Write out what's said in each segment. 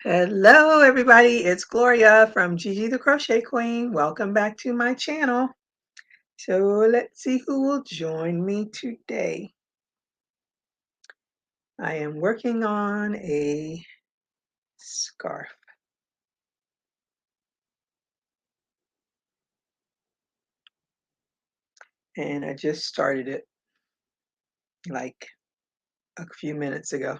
Hello, everybody. It's Gloria from Gigi the Crochet Queen. Welcome back to my channel. So let's see who will join me today. I am working on a scarf. And I just started it like a few minutes ago.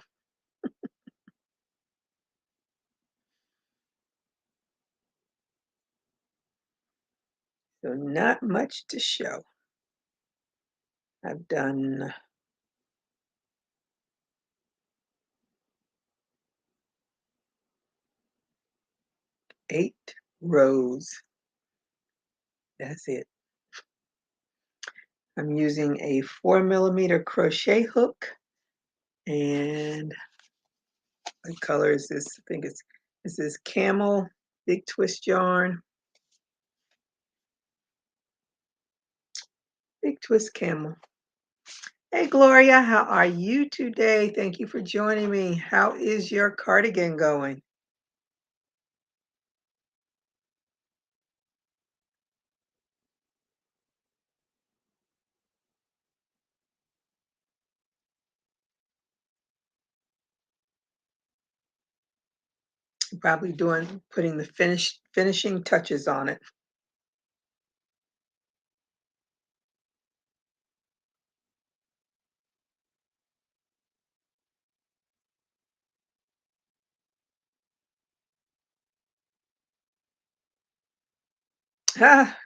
So not much to show. I've done 8 rows. That's it. I'm using a 4mm crochet hook, and what color is this? I think this is camel big twist yarn. Big twist camel. Hey Gloria, how are you today? Thank you for joining me. How is your cardigan going? Probably putting the finishing touches on it. Ah,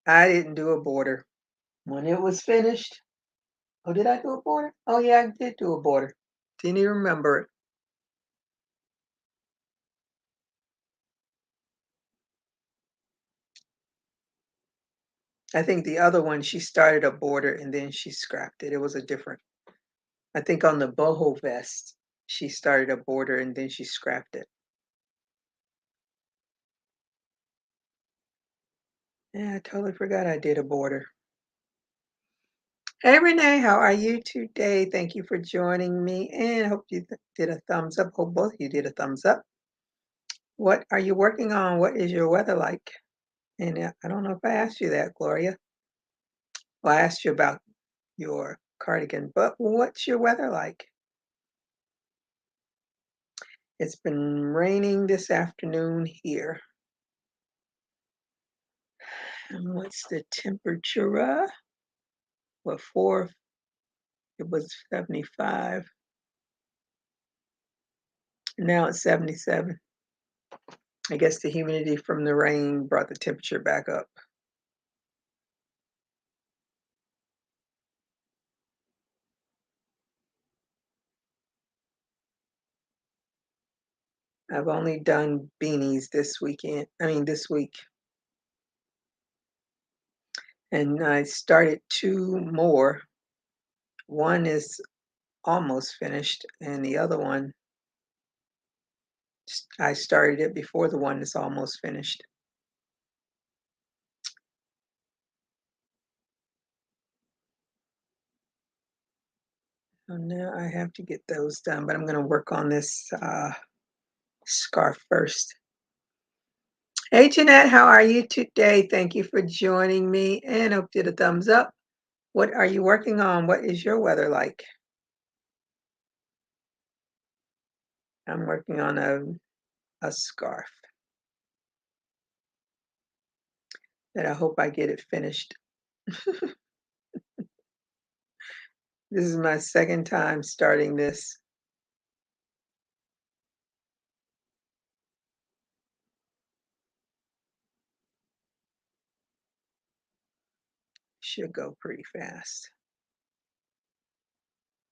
I didn't do a border. When it was finished, oh, did I do a border? Oh yeah, I did do a border. Didn't even remember it. I think the other one, she started a border and then she scrapped it. It was a different, I think on the boho vest, she started a border and then she scrapped it. Yeah, I totally forgot I did a border. Hey Renee, how are you today? Thank you for joining me, and hope you did a thumbs up. Hope both of you did a thumbs up. What are you working on? What is your weather like? And I don't know if I asked you that, Gloria. Well, I asked you about your cardigan, but what's your weather like? It's been raining this afternoon here. And what's the temperature? What, it was 75. Now it's 77. I guess the humidity from the rain brought the temperature back up. I've only done beanies this week. And I started 2 more. One is almost finished, and the other one, I started it before the one that's almost finished. So now I have to get those done, but I'm going to work on this scarf first. Hey Jeanette, how are you today? Thank you for joining me, and hope you did a thumbs up. What are you working on? What is your weather like? I'm working on a scarf that I hope I get it finished. This is my second time starting this. Should go pretty fast.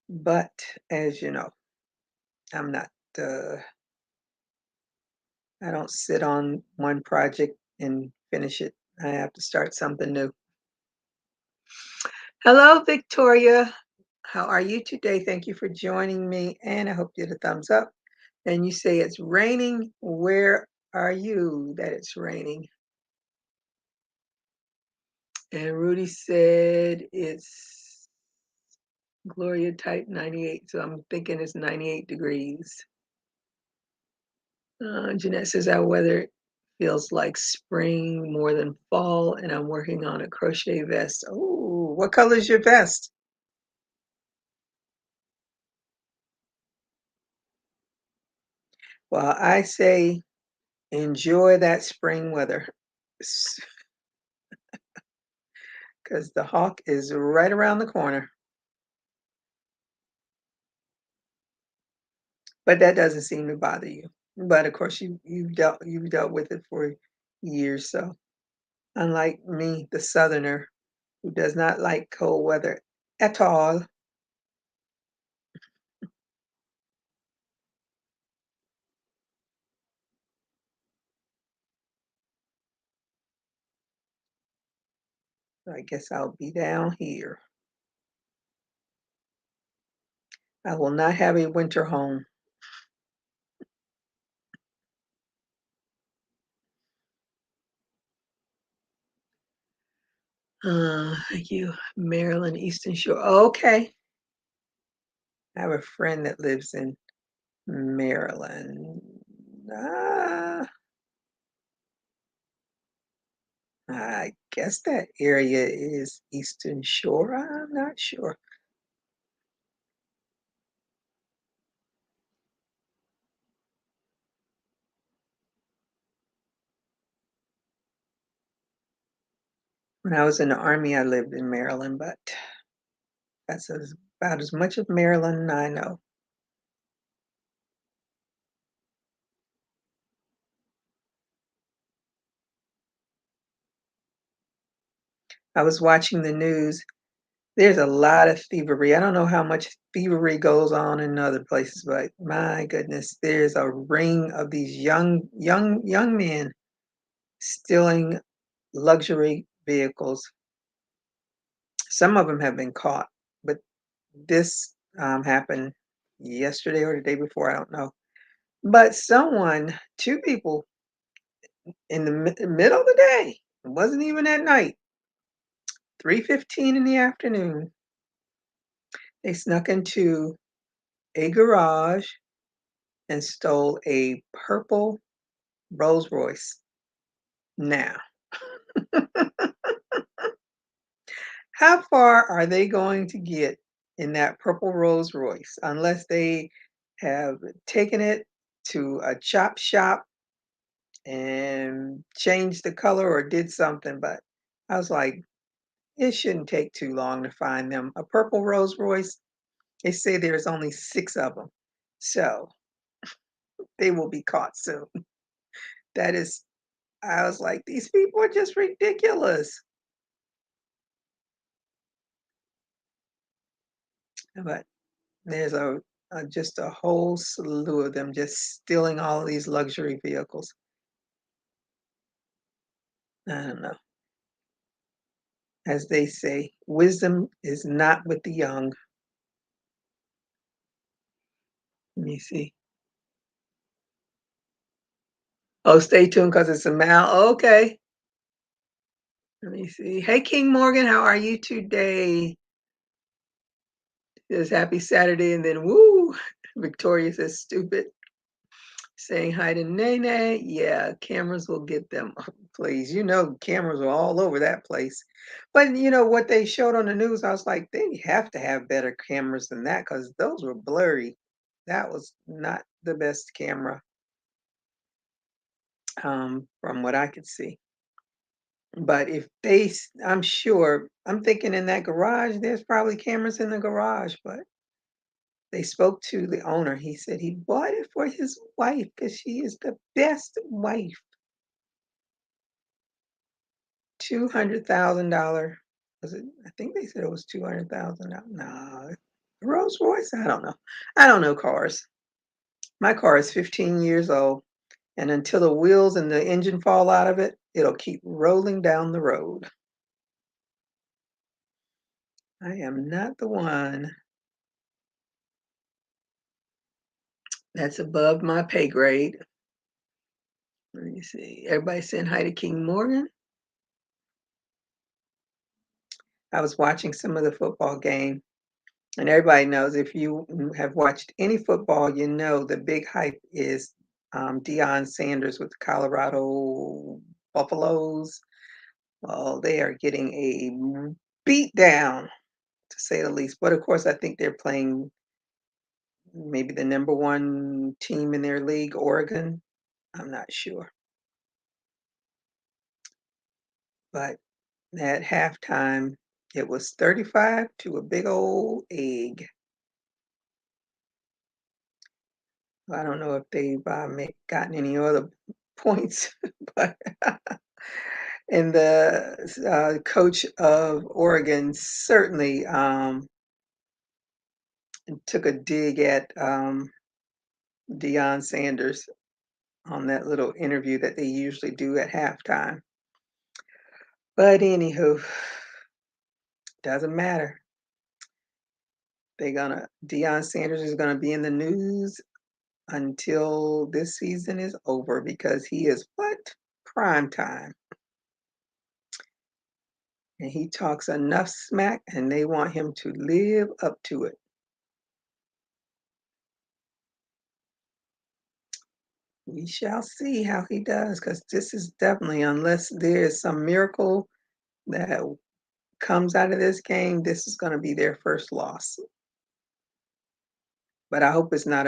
But as you know, I'm not, I don't sit on one project and finish it. I have to start something new. Hello, Victoria. How are you today? Thank you for joining me, and I hope you did a thumbs up. And you say it's raining. Where are you that it's raining? And Rudy said it's Gloria type 98, so I'm thinking it's 98 degrees. Jeanette says our weather feels like spring more than fall, and I'm working on a crochet vest. Oh, what color is your vest? Well, I say enjoy that spring weather because the hawk is right around the corner. But that doesn't seem to bother you. But of course, you've dealt with it for years. So unlike me, the Southerner, who does not like cold weather at all, I guess I'll be down here. I will not have a winter home. Thank you, Maryland, Eastern Shore. Okay, I have a friend that lives in Maryland. Uh, I guess that area is Eastern Shore. I'm not sure. When I was in the Army, I lived in Maryland, but that's about as much of Maryland I know. I was watching the news. There's a lot of thievery. I don't know how much thievery goes on in other places, but my goodness, there's a ring of these young men stealing luxury vehicles. Some of them have been caught, but this happened yesterday or the day before. I don't know. But two people in the middle of the day, it wasn't even at night, 3:15 in the afternoon, they snuck into a garage and stole a purple Rolls Royce. Now, how far are they going to get in that purple Rolls Royce unless they have taken it to a chop shop and changed the color or did something? But I was like, it shouldn't take too long to find them. A purple Rolls Royce, they say there's only 6 of them. So they will be caught soon. That is, I was like, these people are just ridiculous. But there's just a whole slew of them just stealing all of these luxury vehicles. I don't know. As they say, wisdom is not with the young. Let me see. Oh, stay tuned because it's a Mal. Okay. Let me see. Hey, King Morgan, how are you today? Says happy Saturday, and then woo, Victoria says stupid. Saying hi to Nene. Yeah, cameras will get them, please. You know, cameras are all over that place. But you know what they showed on the news, I was like, they have to have better cameras than that because those were blurry. That was not the best camera, from what I could see. But if I'm sure, I'm thinking in that garage, there's probably cameras in the garage, but they spoke to the owner. He said he bought it for his wife because she is the best wife. $200,000. Was it? I think they said it was 200,000. No, Rolls Royce. I don't know. I don't know cars. My car is 15 years old, and until the wheels and the engine fall out of it, it'll keep rolling down the road. I am not the one. That's above my pay grade. Let me see. Everybody saying hi to King Morgan. I was watching some of the football game, And everybody knows if you have watched any football, you know the big hype is Deion Sanders with the Colorado Buffaloes. Well, they are getting a beat down, to say the least. But of course, I think they're playing maybe the number one team in their league, Oregon. I'm not sure. But at halftime, it was 35 to a big old egg. I don't know if they've gotten any other points, but and the coach of Oregon certainly took a dig at Deion Sanders on that little interview that they usually do at halftime. But anywho, doesn't matter. Deion Sanders is gonna be in the news until this season is over because he is what? Prime time. And he talks enough smack and they want him to live up to it. We shall see how he does because this is definitely, unless there is some miracle that comes out of this game, this is going to be their first loss. But I hope it's not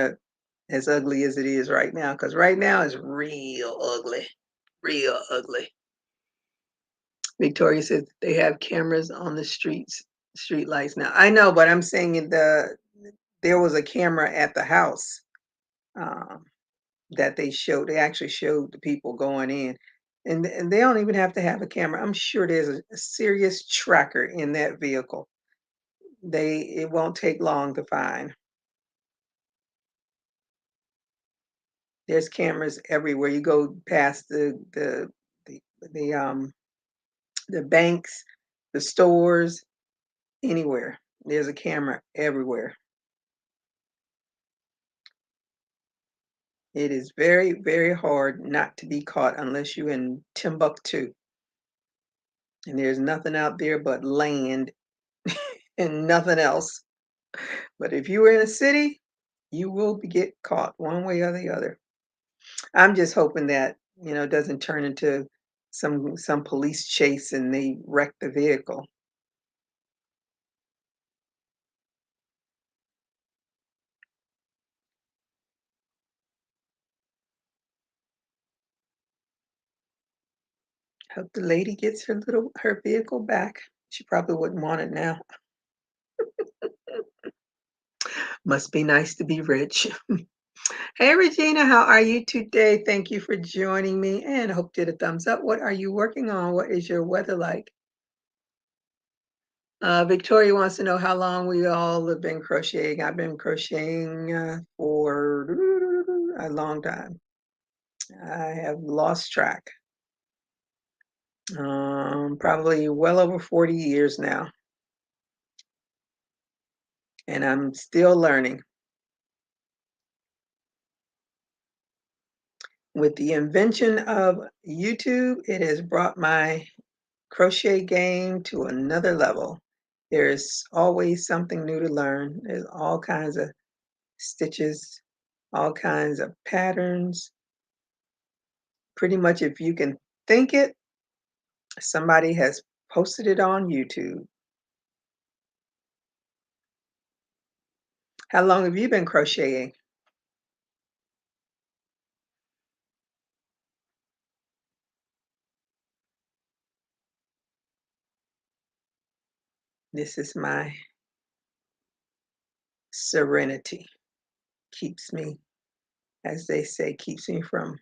as ugly as it is right now because right now it's real ugly. Real ugly. Victoria says they have cameras on the street lights now. I know, but I'm saying there was a camera at the house um, that they showed. They actually showed the people going in, and they don't even have to have a camera. I'm sure there's a serious tracker in that vehicle. It won't take long to find. There's cameras everywhere. You go past the the um the banks, the stores, anywhere. There's a camera everywhere. It is very, very hard not to be caught unless you're in Timbuktu and there's nothing out there but land and nothing else. But if you were in a city, you will get caught one way or the other. I'm just hoping that, it doesn't turn into some police chase and they wreck the vehicle. Hope the lady gets her vehicle back. She probably wouldn't want it now. Must be nice to be rich. Hey Regina, how are you today? Thank you for joining me and hope you did a thumbs up. What are you working on? What is your weather like? Victoria wants to know how long we all have been crocheting. I've been crocheting for a long time. I have lost track. Probably well over 40 years now, and I'm still learning. With the invention of YouTube, it has brought my crochet game to another level. There's always something new to learn. There's all kinds of stitches, all kinds of patterns. Pretty much if you can think it, somebody has posted it on YouTube. How long have you been crocheting? This is my serenity. Keeps me, as they say, keeps me from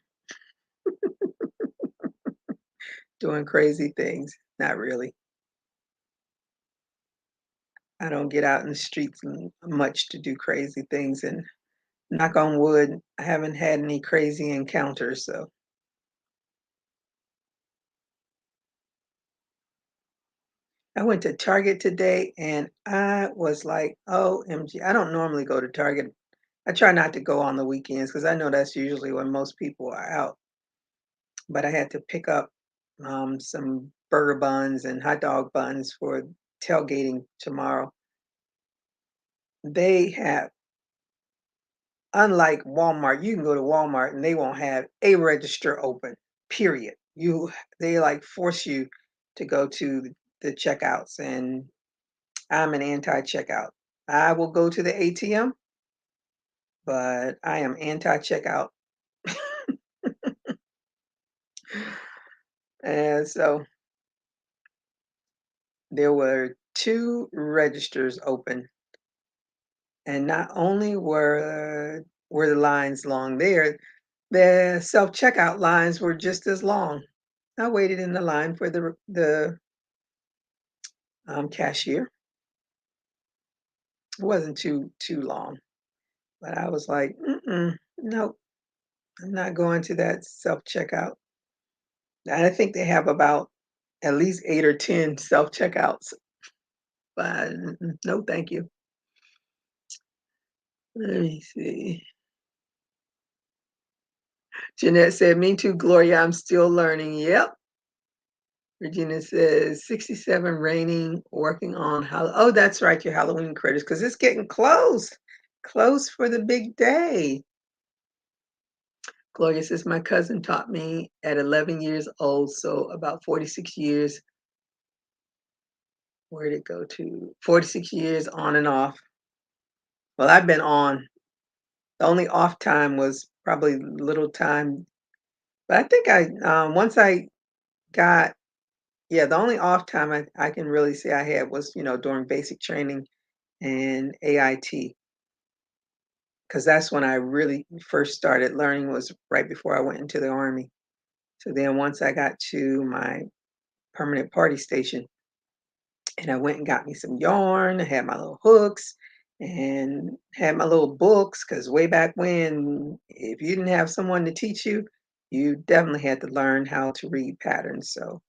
doing crazy things. Not really. I don't get out in the streets much to do crazy things, and knock on wood, I haven't had any crazy encounters, so I went to Target today and I was like, OMG. I don't normally go to Target. I try not to go on the weekends because I know that's usually when most people are out. But I had to pick up some burger buns and hot dog buns for tailgating tomorrow. They have, unlike Walmart, you can go to Walmart and they won't have a register open, period. They like force you to go to the checkouts, and I'm an anti-checkout. I will go to the ATM, but I am anti-checkout. And so there were 2 registers open, and not only were the lines long there, the self-checkout lines were just as long. I waited in the line for the cashier. It wasn't too long, but I was like, "Mm-mm, nope, I'm not going to that self-checkout." I think they have about at least 8 or 10 self-checkouts, but no, thank you. Let me see. Jeanette said, "Me too, Gloria. I'm still learning." Yep. Regina says, 67 raining, working on oh, that's right, your Halloween critters, because it's getting close. Close for the big day. Gloria says, my cousin taught me at 11 years old, so about 46 years. Where'd it go to? 46 years on and off. Well, I've been on. The only off time was probably little time, but I think once I got, yeah, the only off time I can really say I had was, during basic training and AIT, because that's when I really first started learning, was right before I went into the Army. So then once I got to my permanent party station, and I went and got me some yarn, I had my little hooks and had my little books, because way back when, if you didn't have someone to teach you, you definitely had to learn how to read patterns. So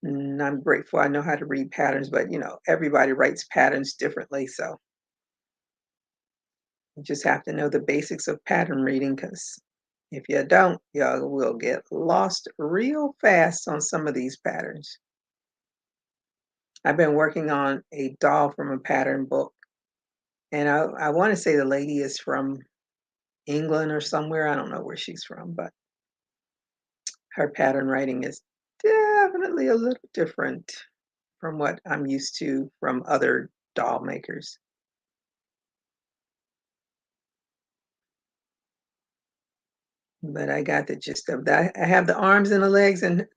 I'm grateful I know how to read patterns, but everybody writes patterns differently. So you just have to know the basics of pattern reading, because if you don't, you will get lost real fast on some of these patterns. I've been working on a doll from a pattern book, and I want to say the lady is from England or somewhere. I don't know where she's from, but her pattern writing is definitely a little different from what I'm used to from other doll makers. But I got the gist of that. I have the arms and the legs and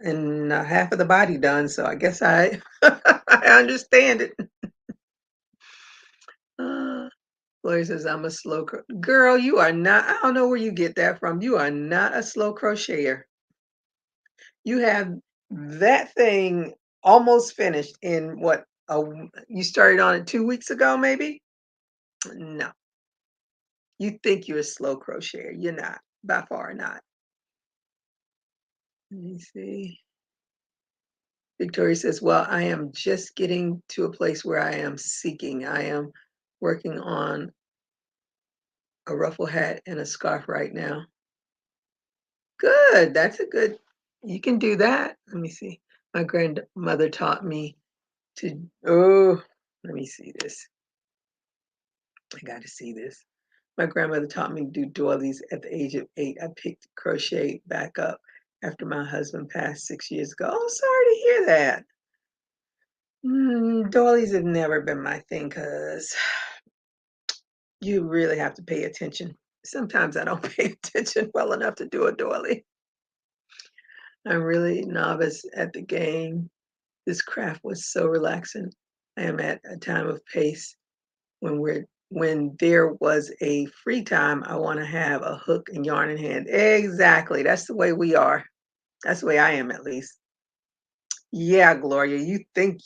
half of the body done, so I guess I I understand it. Uh, Lori says I'm a girl. You are not. I don't know where you get that from. You are not a slow crocheter. You have that thing almost finished in what? You started on it 2 weeks ago, maybe? No, you think you're a slow crocheter. You're not. By far not. Let me see. Victoria says, well, I am just getting to a place where I am seeking. I am working on a ruffle hat and a scarf right now. Good. That's a good, you can do that. Let me see. My grandmother taught me let me see this. I got to see this. My grandmother taught me to do doilies at the age of 8. I picked crochet back up after my husband passed 6 years ago. Oh, sorry to hear that. Doilies have never been my thing, because you really have to pay attention. Sometimes I don't pay attention well enough to do a doily. I'm really novice at the game. This craft was so relaxing. I am at a time of pace when there was a free time, I want to have a hook and yarn in hand. Exactly. That's the way we are. That's the way I am, at least. Yeah, Gloria, you think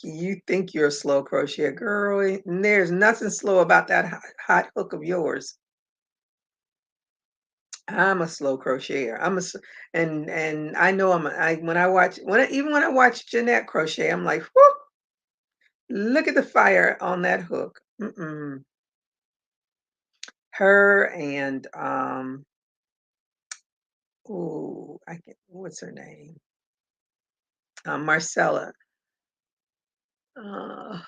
you're a slow crochet girl, and there's nothing slow about that hot hook of yours. I'm a slow crocheter. And I know when I watch even when I watch Jeanette crochet, I'm like, whoo, look at the fire on that hook. Her and I can what's her name? Marcella. Uh,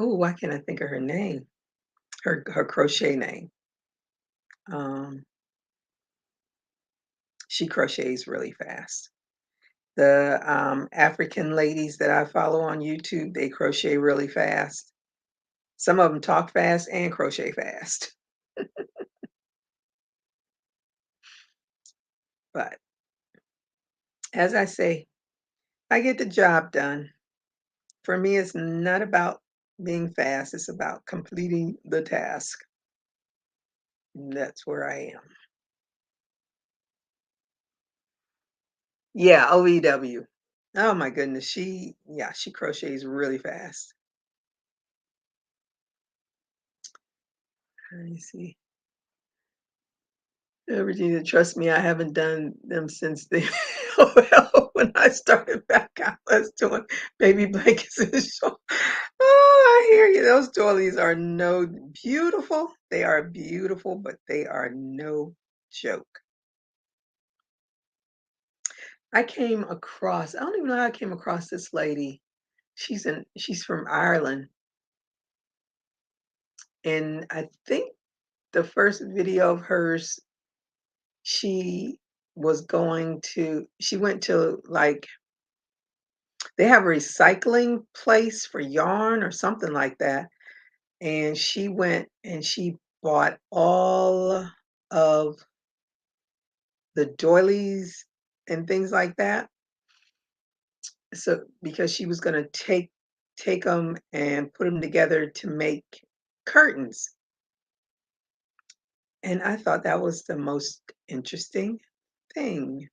Oh, why can't I think of her name? Her crochet name. Um, she crochets really fast. The African ladies that I follow on YouTube, they crochet really fast. Some of them talk fast and crochet fast. But as I say, I get the job done. For me, it's not about being fast, it's about completing the task. That's where I am. Yeah, OEW. Oh my goodness, yeah, she crochets really fast. Let me see. Virginia, trust me, I haven't done them since the well, when I started back out, I was doing baby blankets and shawl. Oh, I hear you. Those doilies are no beautiful. They are beautiful, but they are no joke. I don't even know how I came across this lady. She's from Ireland, and I think the first video of hers, she she went to like they have a recycling place for yarn or something like that, and she went and she bought all of the doilies and things like that. So because she was gonna take them and put them together to make curtains, and I thought that was the most interesting thing,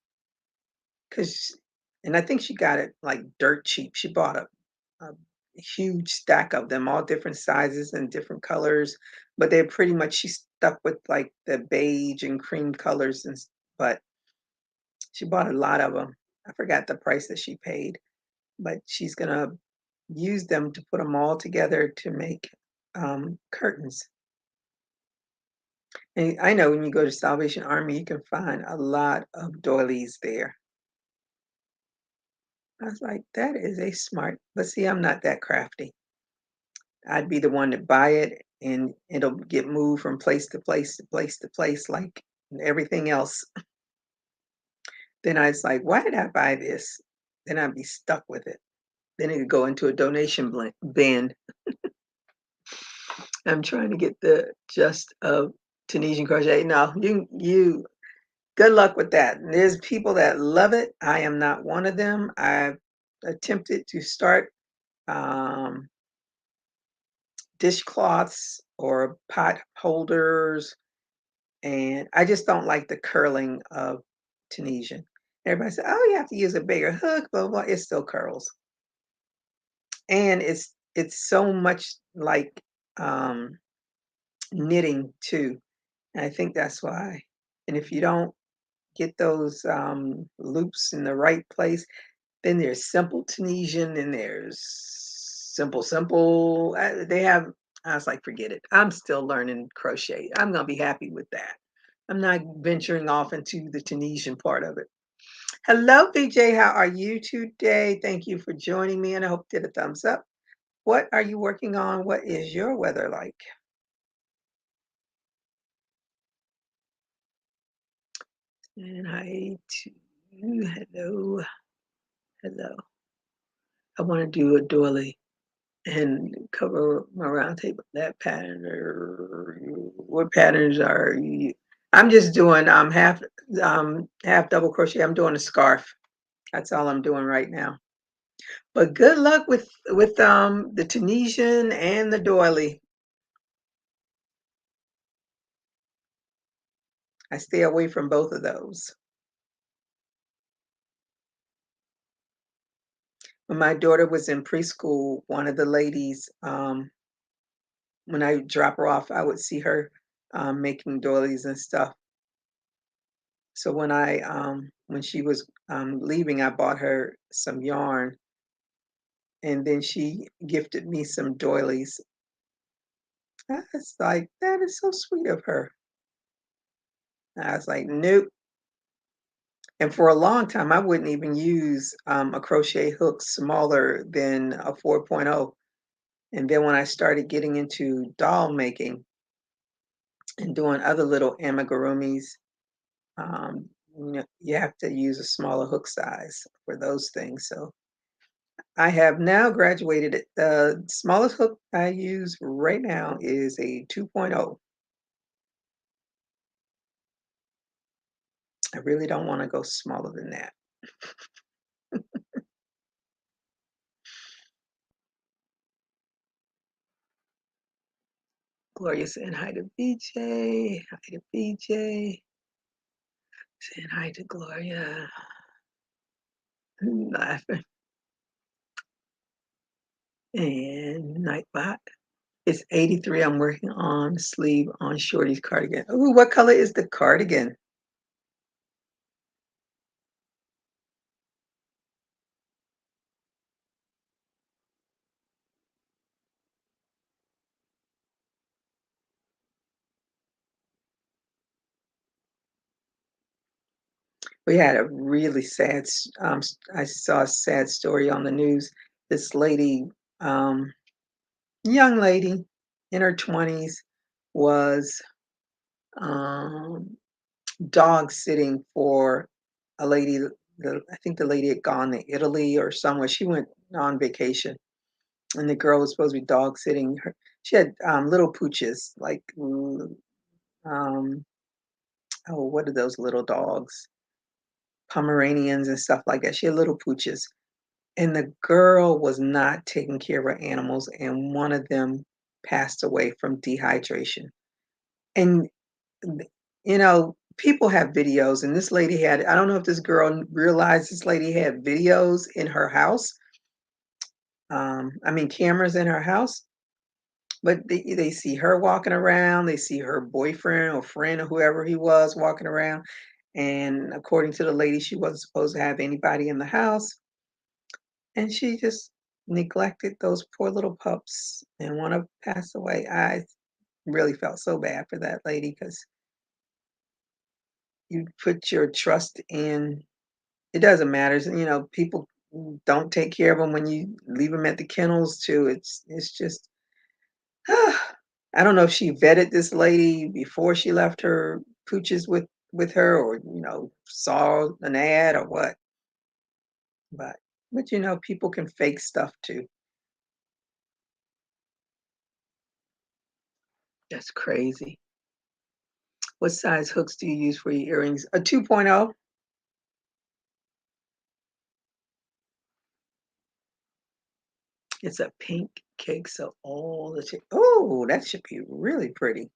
'cause and I think she got it, like, dirt cheap. She bought a huge stack of them, all different sizes and different colors, but they're pretty much she stuck with, like, the beige and cream colors but she bought a lot of them. I forgot the price that she paid, but she's gonna use them to put them all together to make, curtains. And I know when you go to Salvation Army, you can find a lot of doilies there. I was like, "That is a smart," but see, I'm not that crafty. I'd be the one to buy it, and it'll get moved from place to place to place to place like everything else. Then I was like, "Why did I buy this?" Then I'd be stuck with it. Then it'd go into a donation bin. I'm trying to get the gist of Tunisian crochet. No, you good luck with that. There's people that love it. I am not one of them. I've attempted to start um, dishcloths or pot holders, and I just don't like the curling of Tunisian. Everybody said, "Oh, you have to use a bigger hook," blah blah. It still curls, and it's so much like um, knitting too. And I think that's why. And if you don't get those loops in the right place, then there's simple Tunisian and there's simple. They have, I was like, forget it. I'm still learning crochet. I'm going to be happy with that. I'm not venturing off into the Tunisian part of it. Hello, BJ. How are you today? Thank you for joining me, and I hope you did a thumbs up. What are you working on? What is your weather like? And hi to you. Hello. Hello. I want to do a doily and cover my round table. That pattern or what patterns are you? I'm just doing half double crochet. I'm doing a scarf. That's all I'm doing right now. But good luck with the Tunisian and the doily. I stay away from both of those. When my daughter was in preschool, one of the ladies, when I drop her off, I would see her making doilies and stuff. So when she was leaving, I bought her some yarn, and then she gifted me some doilies. That's like that is so sweet of her. I was like, nope. And for a long time, I wouldn't even use a crochet hook smaller than a 4.0. And then when I started getting into doll making and doing other little amigurumis, you have to use a smaller hook size for those things. So I have now graduated it. The smallest hook I use right now is a 2.0. I really don't want to go smaller than that. Gloria saying hi to BJ. Hi to BJ. Saying hi to Gloria. Laughing. And Nightbot. It's 83. I'm working on sleeve on Shorty's cardigan. Ooh, what color is the cardigan? We had a really sad, I saw a sad story on the news. This lady, um, young lady in her 20s, was um, dog sitting for a lady. I think the lady had gone to Italy or somewhere. She went on vacation, and the girl was supposed to be dog sitting her. She had little pooches, like um, oh, what are those little dogs? Pomeranians and stuff like that. She had little pooches. And the girl was not taking care of her animals, and one of them passed away from dehydration. And, people have videos, and this lady had I don't know if this girl realized this lady had videos in her house, I mean, cameras in her house, but they see her walking around, they see her boyfriend or friend or whoever he was walking around, and according to the lady, she wasn't supposed to have anybody in the house. And she just neglected those poor little pups, and one of passed away. I really felt so bad for that lady because you put your trust in it doesn't matter, people don't take care of them when you leave them at the kennels too. It's just I don't know if she vetted this lady before she left her pooches with her or, saw an ad or what, but people can fake stuff too. That's crazy. What size hooks do you use for your earrings? A 2.0? It's a pink cake, so all the oh, that should be really pretty.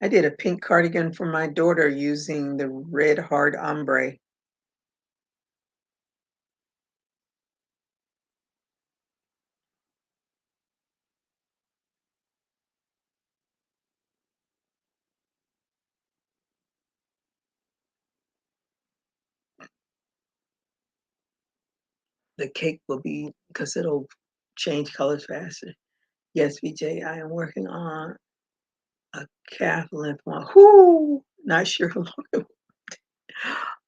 I did a pink cardigan for my daughter using the red hard ombre. The cake will be because it'll change colors faster. Yes, VJ, I am working on a calf length one. Whoo! Not sure how long.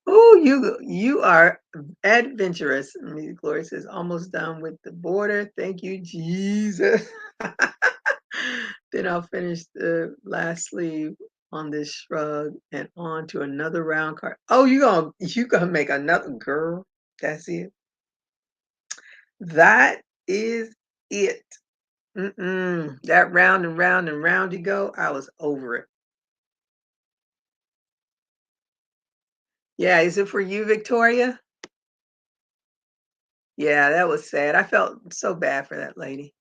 Oh, you are adventurous. Miss Gloria says, almost done with the border. Thank you, Jesus. Then I'll finish the last sleeve on this shrug and on to another round card. Oh, you gonna make another girl. That's it. That is it. Mm-mm. That round and round and round you go. I was over it. Yeah, is it for you, Victoria? Yeah, that was sad. I felt so bad for that lady.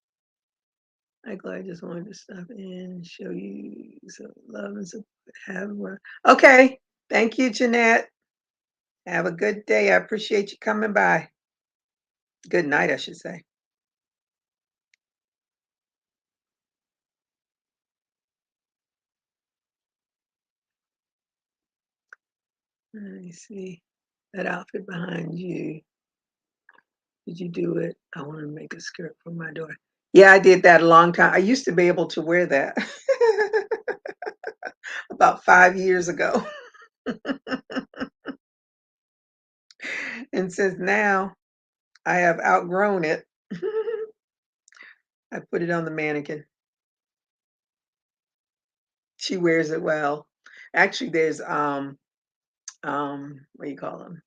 I just wanted to stop in and show you some love and support. Okay. Thank you, Jeanette. Have a good day. I appreciate you coming by. Good night, I should say. Let me see. That outfit behind you. Did you do it? I want to make a skirt for my daughter. Yeah, I did that a long time. I used to be able to wear that about 5 years ago. And since now I have outgrown it. I put it on the mannequin. She wears it well. Actually, there's, what do you call them?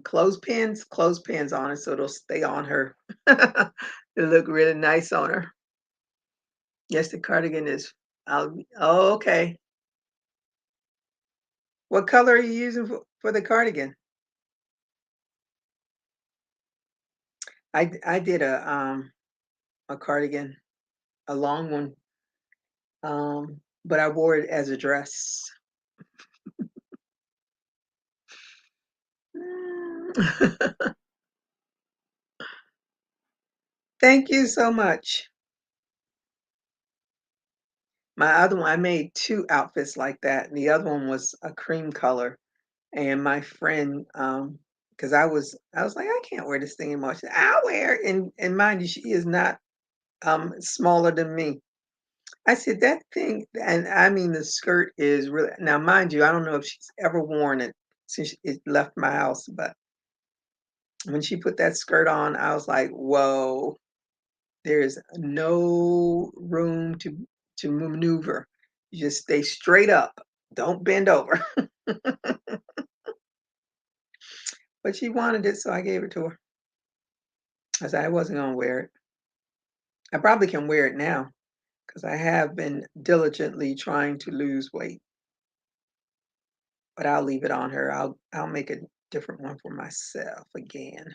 Clothespins on it, so it'll stay on her. It'll look really nice on her. Yes, the cardigan is oh, okay. What color are you using for the cardigan? I did a cardigan, a long one, but I wore it as a dress. Thank you so much. My other one, I made 2 outfits like that, and the other one was a cream color, and my friend, because I was like, "I can't wear this thing anymore." She said, "I'll wear it," and mind you, she is not, smaller than me. I said, "That thing," and I mean, the skirt is really now mind you, I don't know if she's ever worn it since it left my house, but when she put that skirt on, I was like, "Whoa, there's no room to maneuver. You just stay straight up. Don't bend over." But she wanted it, so I gave it to her. I said I wasn't gonna wear it. I probably can wear it now because I have been diligently trying to lose weight, but I'll leave it on her. I'll make a different one for myself again.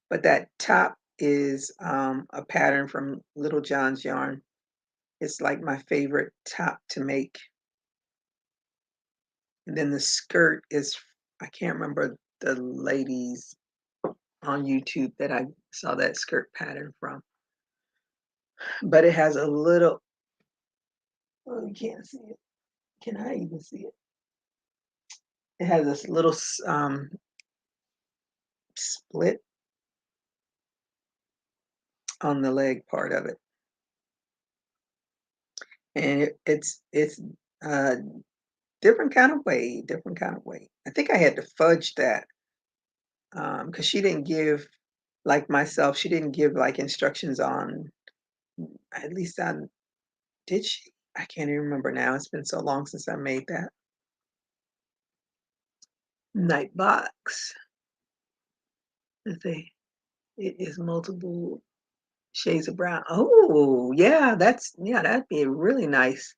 But that top is a pattern from Little John's yarn. It's like my favorite top to make. And then the skirt is I can't remember the ladies on YouTube that I saw that skirt pattern from, but it has a little oh, you can't see it. Can I even see it? It has this little split on the leg part of it, and it's a different kind of way, different kind of way. I think I had to fudge that because she didn't give like myself. She didn't give like instructions on at least on did she? I can't even remember now. It's been so long since I made that night box. Let's see. It is multiple shades of brown. Oh, yeah, yeah, that'd be really nice.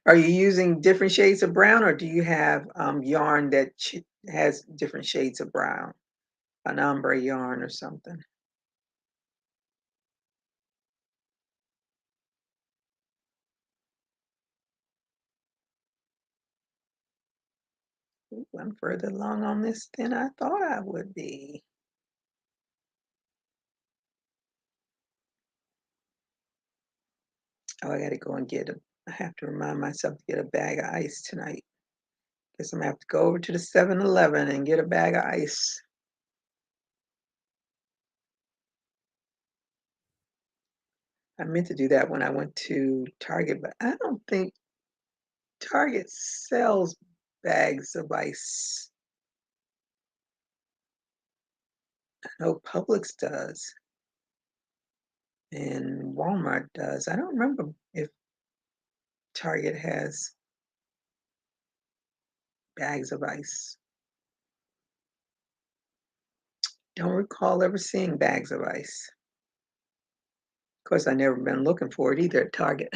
Are you using different shades of brown, or do you have yarn that has different shades of brown, an ombre yarn or something? Ooh, I'm further along on this than I thought I would be. Oh, I got to go and get a. I have to remind myself to get a bag of ice tonight. Guess I'm gonna have to go over to the 7-Eleven and get a bag of ice. I meant to do that when I went to Target, but I don't think Target sells bags of ice. I know Publix does and Walmart does. I don't remember if Target has bags of ice. Don't recall ever seeing bags of ice. Of course, I never been looking for it either at Target.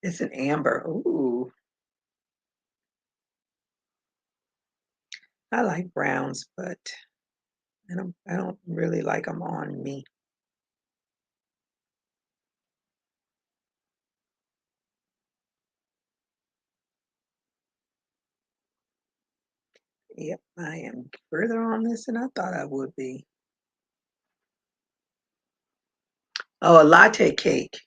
It's an amber. Ooh, I like browns, but I don't really like them on me. Yep, I am further on this than I thought I would be. Oh, a latte cake.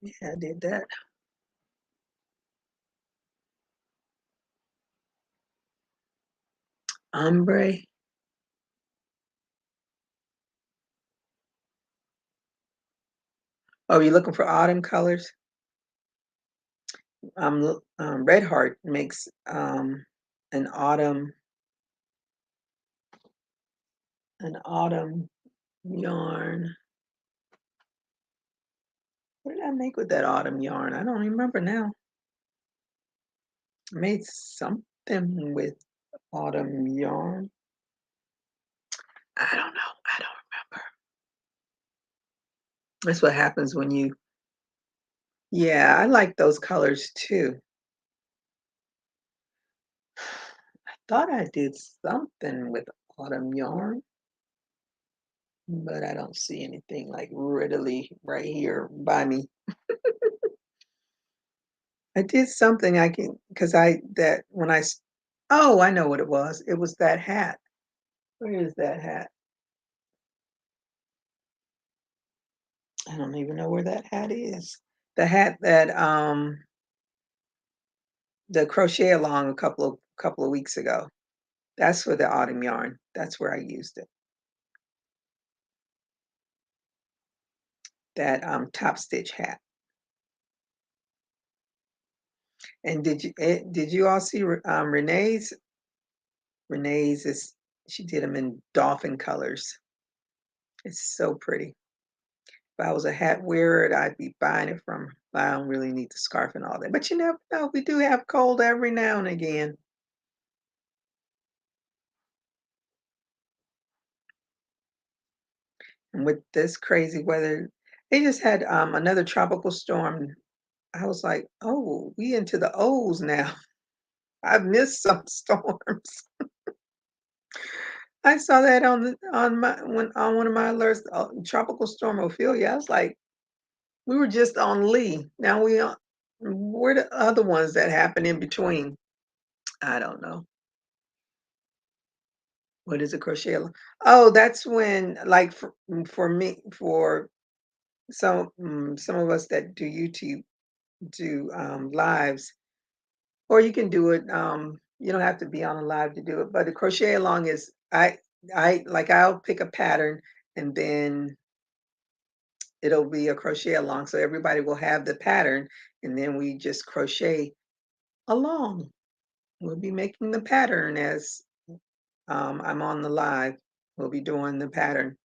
Yeah, I did that. Ombre. Oh, you're looking for autumn colors? Red Heart makes an autumn an autumn yarn. What did I make with that autumn yarn? I don't remember now. I made something with autumn yarn. I don't know. I don't remember. That's what happens when you, yeah, I like those colors too. I thought I did something with autumn yarn, but I don't see anything like readily right here by me. I did something I can, because I, that when oh, I know what it was. It was that hat. Where is that hat? I don't even know where that hat is. The hat that the crochet along a couple of weeks ago. That's for the autumn yarn. That's where I used it. That top stitch hat. And did you all see Renee's? Renee's is, she did them in dolphin colors. It's so pretty. If I was a hat wearer, I'd be buying it from her. I don't really need the scarf and all that. But you never know. We do have cold every now and again. And with this crazy weather, they just had another tropical storm. I was like, oh, we into the O's now. I've missed some storms. I saw that on one of my alerts, tropical storm Ophelia. I was like, we were just on Lee. Now we on, where the other ones that happen in between? I don't know. What is a crochet along? Oh, that's when, like, for me, for some of us that do YouTube, do lives, or you can do it. You don't have to be on a live to do it. But the crochet along is, I like, I'll pick a pattern, and then it'll be a crochet along. So everybody will have the pattern, and then we just crochet along. We'll be making the pattern as I'm on the live. We'll be doing the pattern.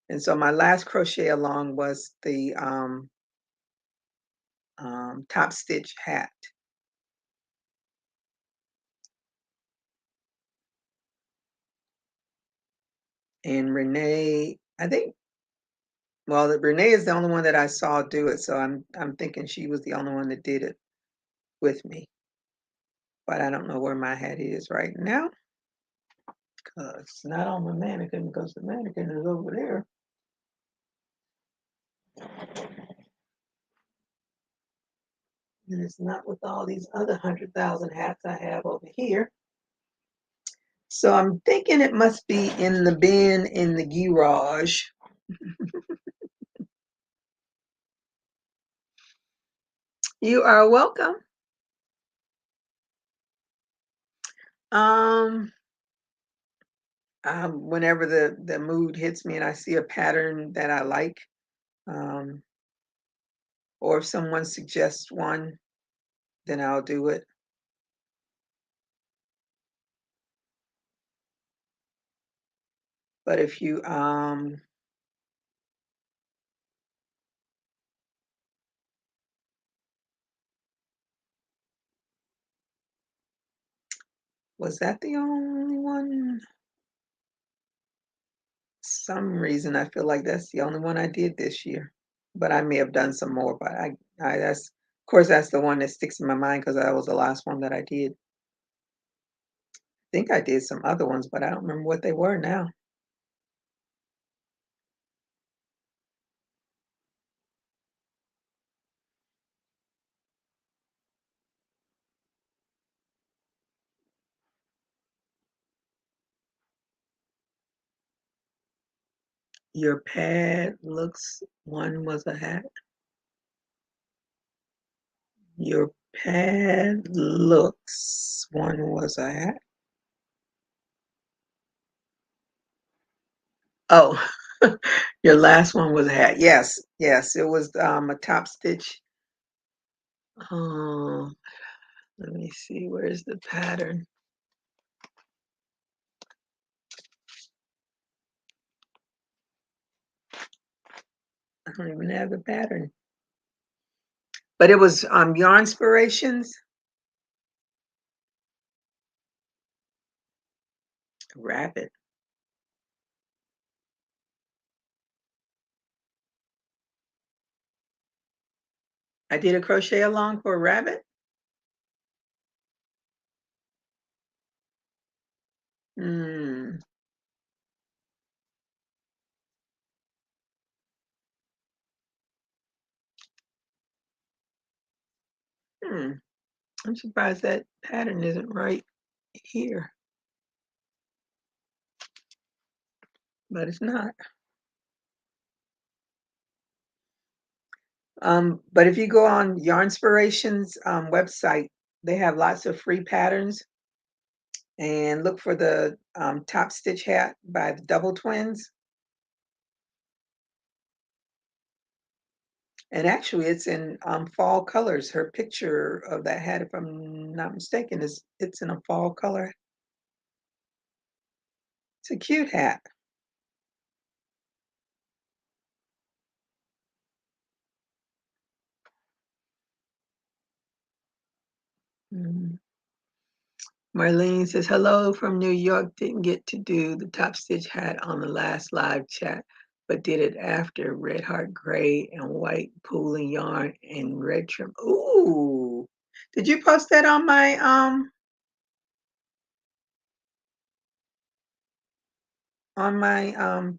And so my last crochet along was the top stitch hat. And Renee, I think, well, Renee is the only one that I saw do it, so I'm thinking she was the only one that did it with me. But I don't know where my hat is right now, because it's not on the mannequin, because the mannequin is over there. And it's not with all these other 100,000 hats I have over here. So I'm thinking it must be in the bin in the garage. You are welcome. Um, whenever the mood hits me and I see a pattern that I like, um, or if someone suggests one, then I'll do it. But if you was that the only one? Some reason I feel like that's the only one I did this year. But I may have done some more, but I that's, of course, that's the one that sticks in my mind because that was the last one that I did. I think I did some other ones, but I don't remember what they were now. Your pad looks, one was a hat. your pad looks. One was a hat. Oh, your last one was a hat. Yes, yes, it was a top stitch. Um, let me see, where's the pattern? I don't even have the pattern. But it was Yarn Inspirations. Rabbit. I did a crochet along for a rabbit. Hmm. Hmm. I'm surprised that pattern isn't right here, but it's not. But if you go on Yarn Inspirations website, they have lots of free patterns and look for the top stitch hat by the double twins. And actually it's in fall colors. Her picture of that hat, if I'm not mistaken, is it's in a fall color. It's a cute hat. Mhm. Marlene says, hello from New York. Didn't get to do the top stitch hat on the last live chat, but did it after red heart gray and white pooling yarn and red trim. Ooh. Did you post that on my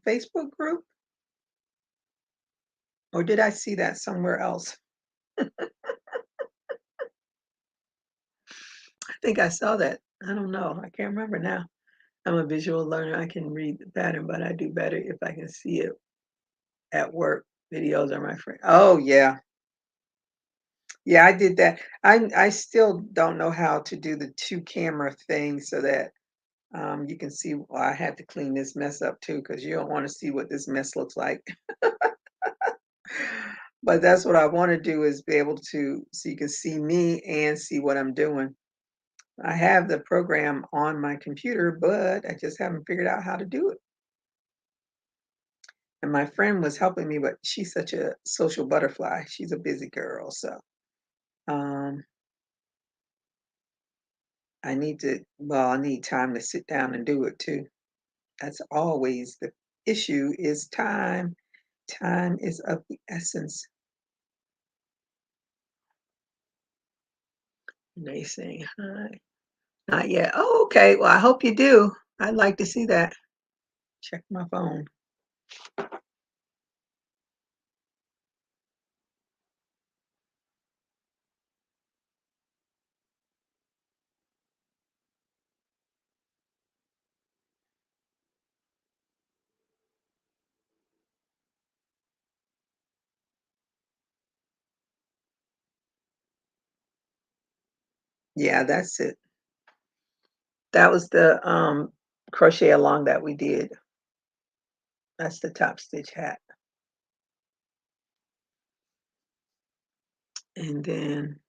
Facebook group? Or did I see that somewhere else? I think I saw that. I don't know. I can't remember now. I'm a visual learner. I can read the pattern, but I do better if I can see it at work. Videos are my friend. Oh yeah. Yeah, I did that. I still don't know how to do the two camera thing so that you can see. Well, I had to clean this mess up too because you don't want to see what this mess looks like. But that's what I want to do is be able to so you can see me and see what I'm doing. I have the program on my computer, but I just haven't figured out how to do it. And my friend was helping me, but she's such a social butterfly. She's a busy girl, so um, I need time to sit down and do it too. That's always the issue is time. Time is of the essence. And they saying hi. Not yet. Oh, okay. Well, I hope you do. I'd like to see that. Check my phone. Yeah, that's it. That was the crochet along that we did. That's the top stitch hat. And then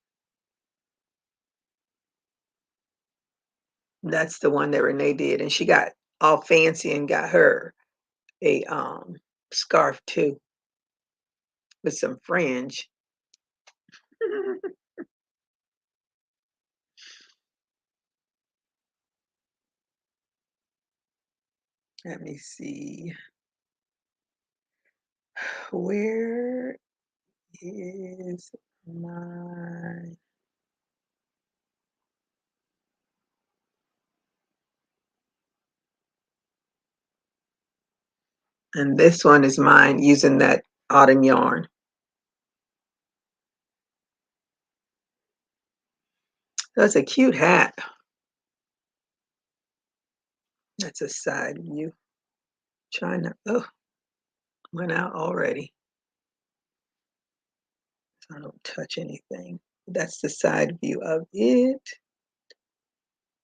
that's the one that Renee did. And she got all fancy and got her a scarf too with some fringe. Let me see. Where is my and this one is mine using that autumn yarn. That's a cute hat. That's a side view. Trying to oh went out already. So I don't touch anything. That's the side view of it.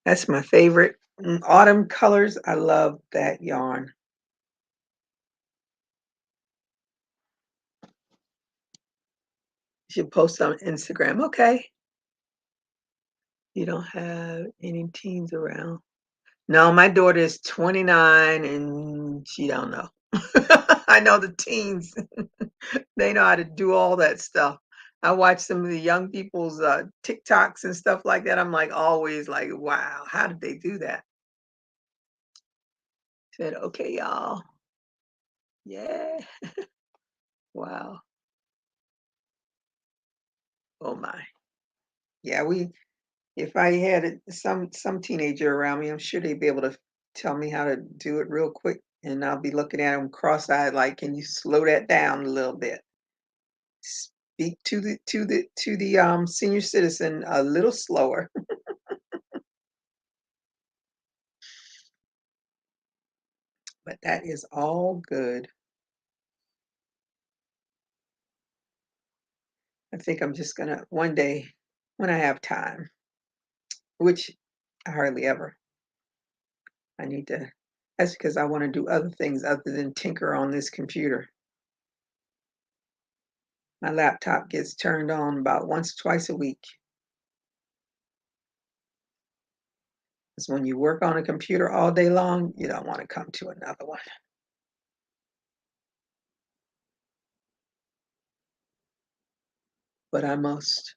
That's my favorite. Autumn colors. I love that yarn. You should post on Instagram. Okay. You don't have any teens around. No, my daughter is 29 and she don't know. I know the teens. They know how to do all that stuff. I watch some of the young people's TikToks and stuff like that. I'm like always like, wow, how did they do that? Said, okay, y'all. Yeah. Wow. Oh my. Yeah, we if I had some teenager around me, I'm sure they'd be able to tell me how to do it real quick, and I'll be looking at them cross-eyed like, "Can you slow that down a little bit? Speak to the senior citizen a little slower." But that is all good. I think I'm just gonna one day when I have time, which I hardly ever, I need to that's because I wanna do other things other than tinker on this computer. My laptop gets turned on about once, twice a week. 'Cause when you work on a computer all day long, you don't wanna come to another one. But I must.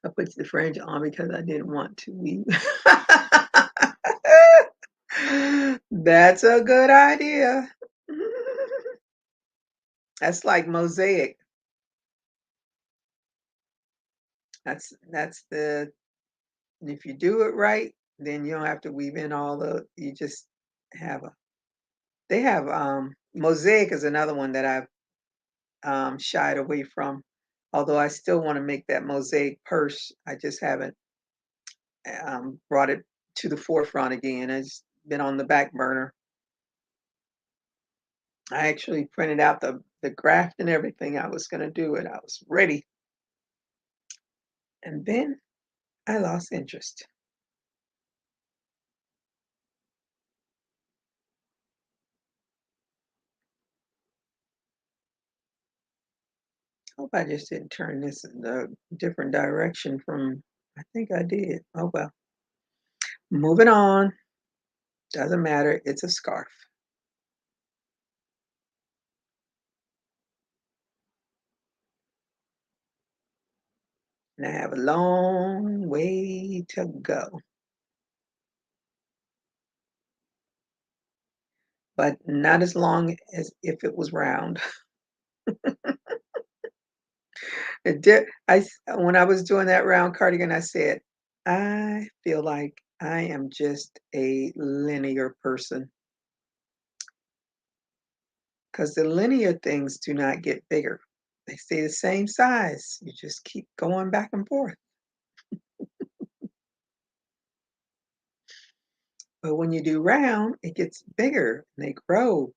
I put the fringe on because I didn't want to leave. That's a good idea. That's like mosaic. That's the if you do it right, then you don't have to weave in all the you just have a they have, mosaic is another one that I've, shied away from, although I still wanna make that mosaic purse. I just haven't, brought it to the forefront again. It's been on the back burner. I actually printed out the graft and everything I was gonna do, and I was ready, and then I lost interest. Hope I just didn't turn this in a different direction from I think I did. Oh, well. Moving on. Doesn't matter. It's a scarf. And I have a long way to go, but not as long as if it was round. It did. When I was doing that round cardigan, I said, I feel like I am just a linear person because the linear things do not get bigger. They stay the same size. You just keep going back and forth. But when you do round, it gets bigger and they grow.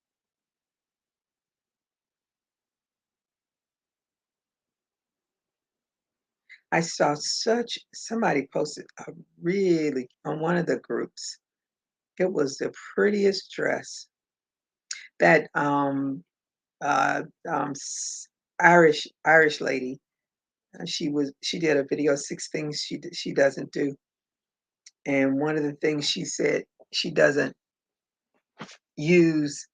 I saw such somebody posted a really on one of the groups. It was the prettiest dress that uh s- Irish lady. She did a video 6 things she doesn't do, and one of the things she said she doesn't use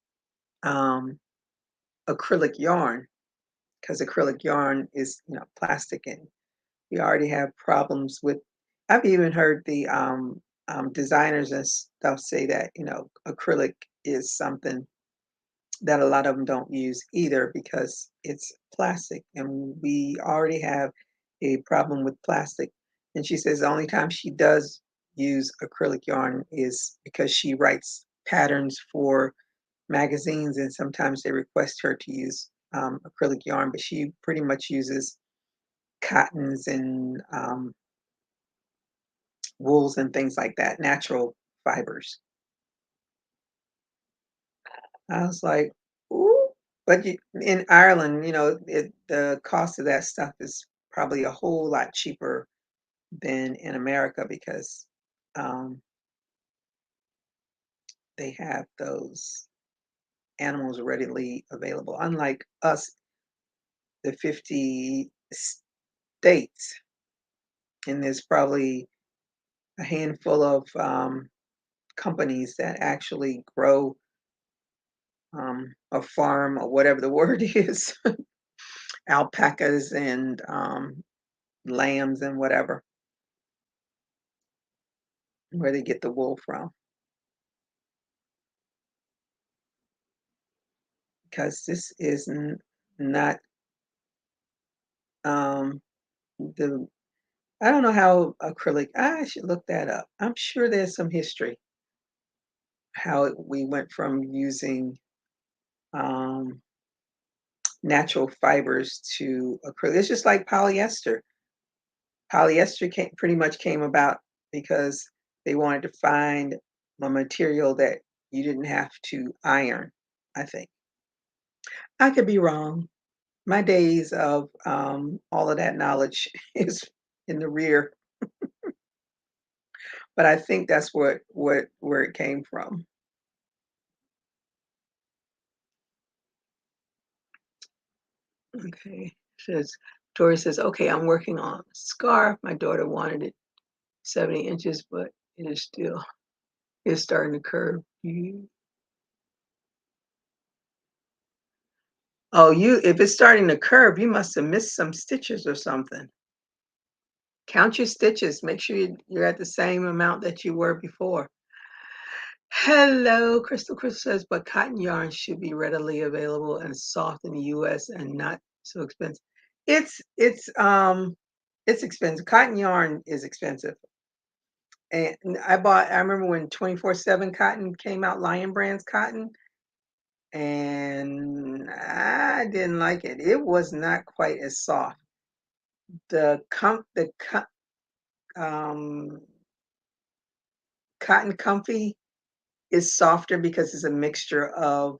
um acrylic yarn because acrylic yarn is plastic and we already have problems with. I've even heard the designers and stuff say that acrylic is something that a lot of them don't use either because it's plastic, and we already have a problem with plastic. And she says the only time she does use acrylic yarn is because she writes patterns for magazines, and sometimes they request her to use acrylic yarn, but she pretty much uses cottons and wools and things like that, natural fibers. I was like, "Ooh," but in Ireland, the cost of that stuff is probably a whole lot cheaper than in America because um, they have those animals readily available. Unlike us, the 50 states, and there's probably a handful of companies that actually grow or farm or whatever the word is, alpacas and lambs and whatever, where they get the wool from. Because this is not um, the, I don't know how acrylic, I should look that up. I'm sure there's some history how we went from using um, natural fibers to acrylic. It's just like polyester. Polyester pretty much came about because they wanted to find a material that you didn't have to iron, I think. I could be wrong. My days of all of that knowledge is in the rear, but I think that's what where it came from. Okay. Says Tori says, okay, I'm working on a scarf. My daughter wanted it 70 inches, but it is still it's starting to curve. Oh, you if it's starting to curve, you must have missed some stitches or something. Count your stitches. Make sure you're at the same amount that you were before. Hello, Crystal. Crystal says, but cotton yarn should be readily available and soft in the US and not so expensive. It's expensive. Cotton yarn is expensive. And I remember when 24/7 cotton came out, Lion Brand's cotton, and I didn't like it. It was not quite as soft. Um, Cotton Comfy is softer because it's a mixture of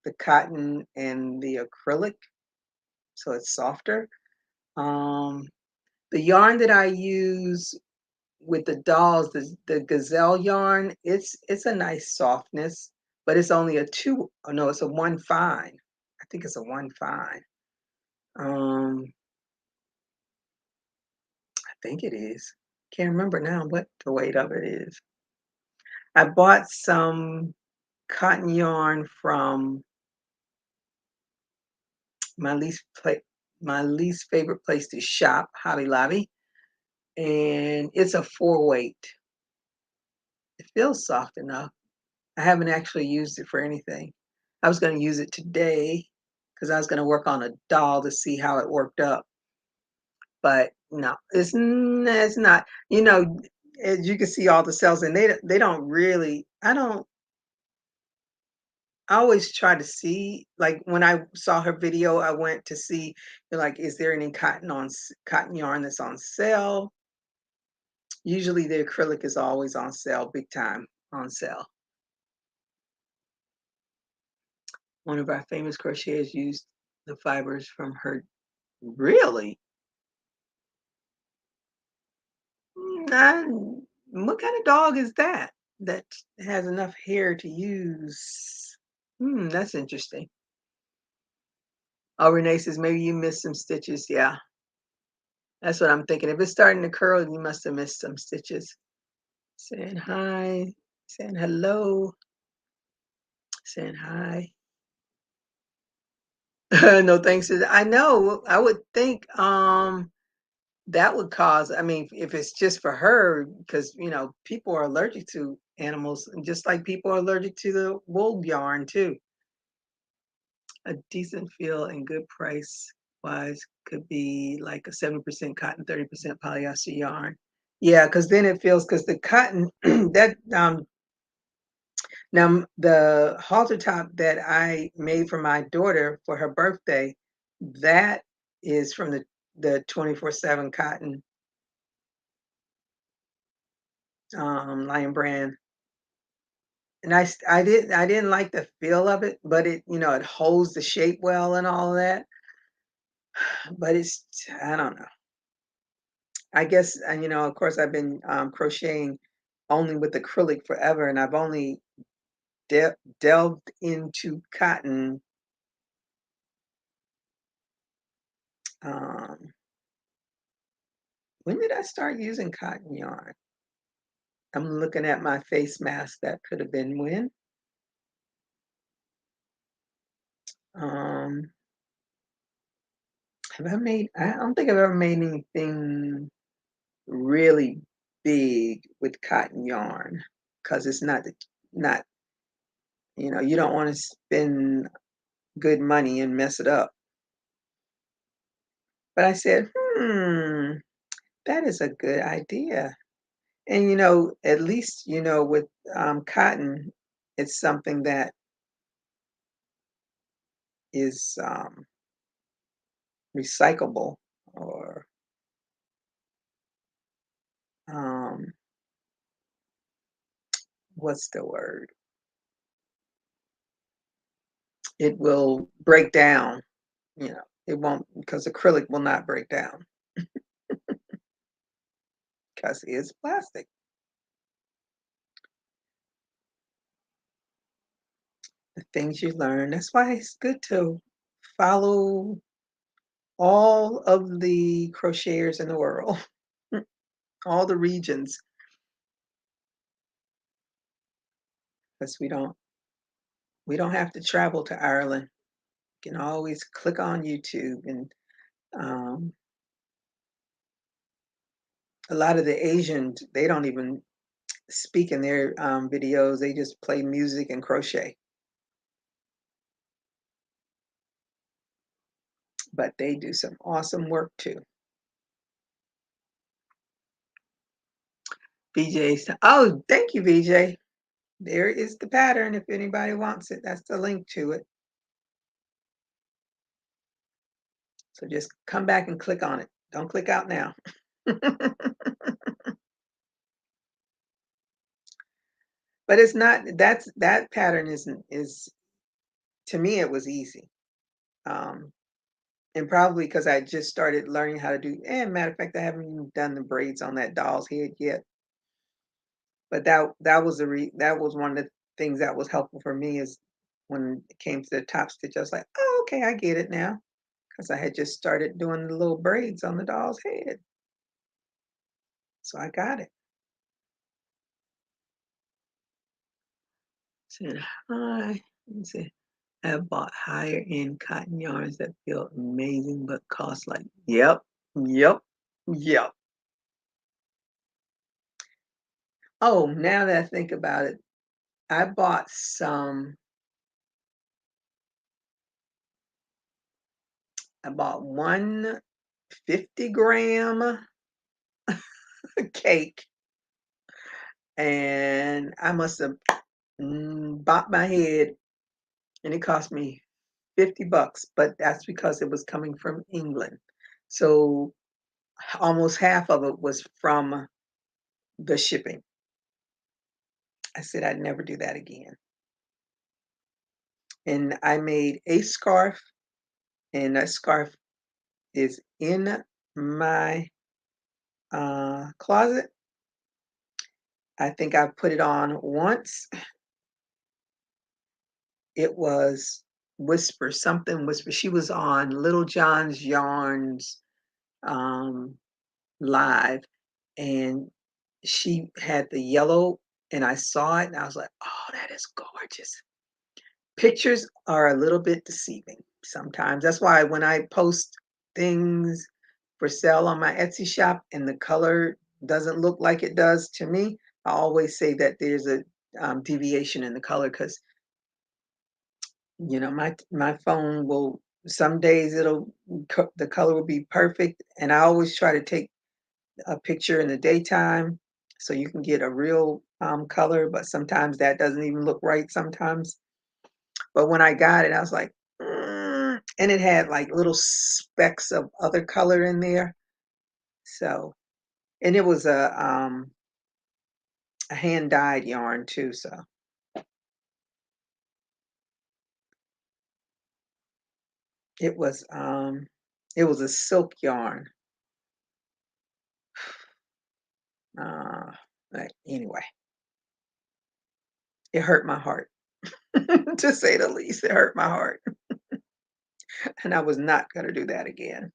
the cotton and the acrylic, so it's softer. Um, the yarn that I use with the dolls, the gazelle yarn, it's a nice softness, but it's only a two. Oh no, it's a 1/5. I think it's a 1/5. Um, I think it is. Can't remember now what the weight of it is. I bought some cotton yarn from my my least favorite place to shop, Hobby Lobby, and it's a 4 weight. It feels soft enough. I haven't actually used it for anything. I was going to use it today because I was going to work on a doll to see how it worked up. But no, it's not. You know, as you can see all the cells, and they don't really. I always try to see, like when I saw her video, I went to see, like, is there any cotton yarn that's on sale? Usually the acrylic is always on sale, big time on sale. One of our famous crocheters used the fibers from her. Really? What kind of dog is that that has enough hair to use? That's interesting. Oh, Renee says maybe you missed some stitches. Yeah, that's what I'm thinking. If it's starting to curl, you must have missed some stitches. Saying hi, saying hello, saying hi. No thanks. I know. I would think that would cause, I mean, if it's just for her, because people are allergic to animals, and just like people are allergic to the wool yarn too. A decent feel and good price wise could be like a 70% cotton, 30% polyester yarn. Yeah, because then it feels, because the cotton that now the halter top that I made for my daughter for her birthday, that is from the 24/7 cotton Lion Brand. And I didn't like the feel of it, but it holds the shape well and all of that. But I don't know. I guess, of course, I've been crocheting only with acrylic forever, and I've only delved into cotton. Um, when did I start using cotton yarn? I'm looking at my face mask. That could have been when. Um, have I made? I don't think I've ever made anything really big with cotton yarn because it's not you don't want to spend good money and mess it up. But I said, that is a good idea. And at least with cotton, it's something that is recyclable or um, what's the word? It will break down. It won't because acrylic will not break down because it's plastic. The things you learn. That's why it's good to follow all of the crocheters in the world, all the regions, because we don't have to travel to Ireland. You can always click on YouTube, and um, a lot of the Asians, they don't even speak in their videos. They just play music and crochet, but they do some awesome work too. BJ's. Oh, thank you, BJ. There is the pattern if anybody wants it. That's the link to it. So just come back and click on it. Don't click out now. But it's not that pattern is to me it was easy. Um, and probably because I just started learning how to do, and matter of fact, I haven't even done the braids on that doll's head yet. But that was one of the things that was helpful for me is when it came to the top stitch, I was like, oh, okay, I get it now. Because I had just started doing the little braids on the doll's head. So I got it. Said hi. Let me see. I have bought higher end cotton yarns that feel amazing but cost like, yep, yep, yep. Oh, now that I think about it, I bought I bought one 50-gram cake, and I must have bopped my head, and it cost me $50, but that's because it was coming from England. So almost half of it was from the shipping. I said I'd never do that again. And I made a scarf, and that scarf is in my closet. I think I put it on once. It was Whisper, something Whisper. She was on Little John's Yarns um, live, and she had the yellow, and I saw it, and I was like, "Oh, that is gorgeous." Pictures are a little bit deceiving sometimes. That's why when I post things for sale on my Etsy shop and the color doesn't look like it does to me, I always say that there's a deviation in the color because my phone will some days the color will be perfect, and I always try to take a picture in the daytime so you can get a real color, but sometimes that doesn't even look right sometimes. But when I got it, I was like, and it had like little specks of other color in there. So, and it was a hand dyed yarn too. So it was it was a silk yarn. Uh, but anyway, it hurt my heart to say the least. It hurt my heart, and I was not going to do that again.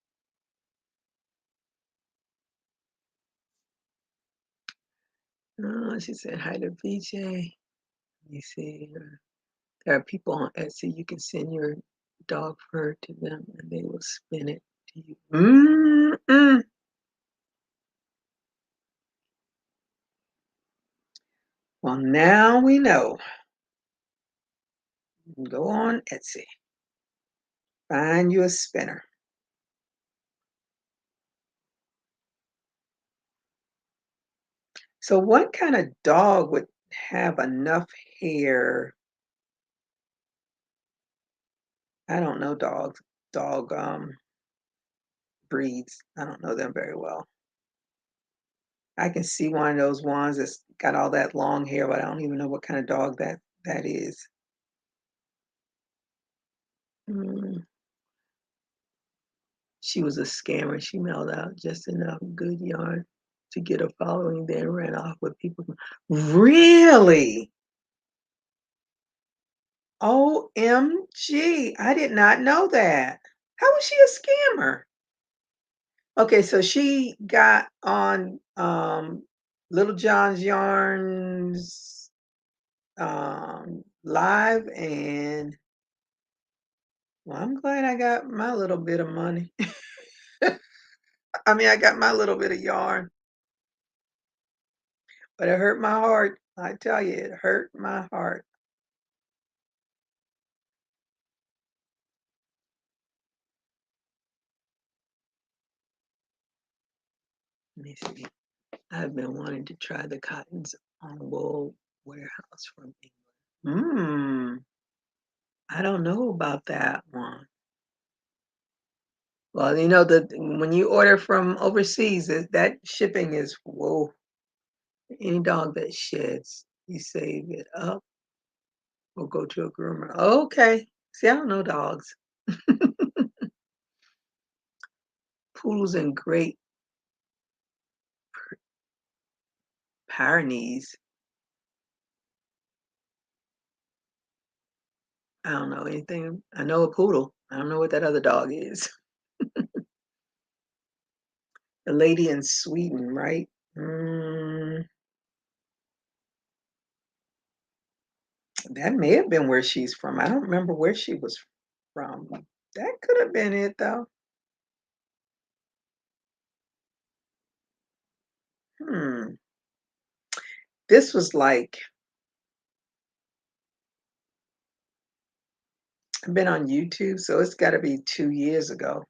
She said hi to VJ. Let me see. There are people on Etsy. You can send your dog fur to them, and they will spin it to you. Mm-mm. Well, now we know. Go on Etsy. Find you a spinner. So what kind of dog would have enough hair? I don't know dog breeds. I don't know them very well. I can see one of those ones that's got all that long hair, but I don't even know what kind of dog that is. Mm, she was a scammer. She mailed out just enough good yarn to get a following, then ran off with people. Really? OMG. I did not know that. How was she a scammer? Okay, so she got on Little John's Yarns live, and well, I'm glad I got my little bit of money. I mean, I got my little bit of yarn, but it hurt my heart. I tell you, it hurt my heart. Let me see. I've been wanting to try the cottons on wool warehouse from England. I don't know about that one. Well, you know that when you order from overseas, that shipping is whoa. Any dog that sheds, you save it up or go to a groomer. Okay. See, I don't know dogs. Poodles and Great Pyrenees. I don't know anything. I know a poodle. I don't know what that other dog is. The lady in Sweden, right? That may have been where she's from. I don't remember where she was from. That could have been it, though. Hmm. This was like, I've been on YouTube, so it's got to be 2 years ago.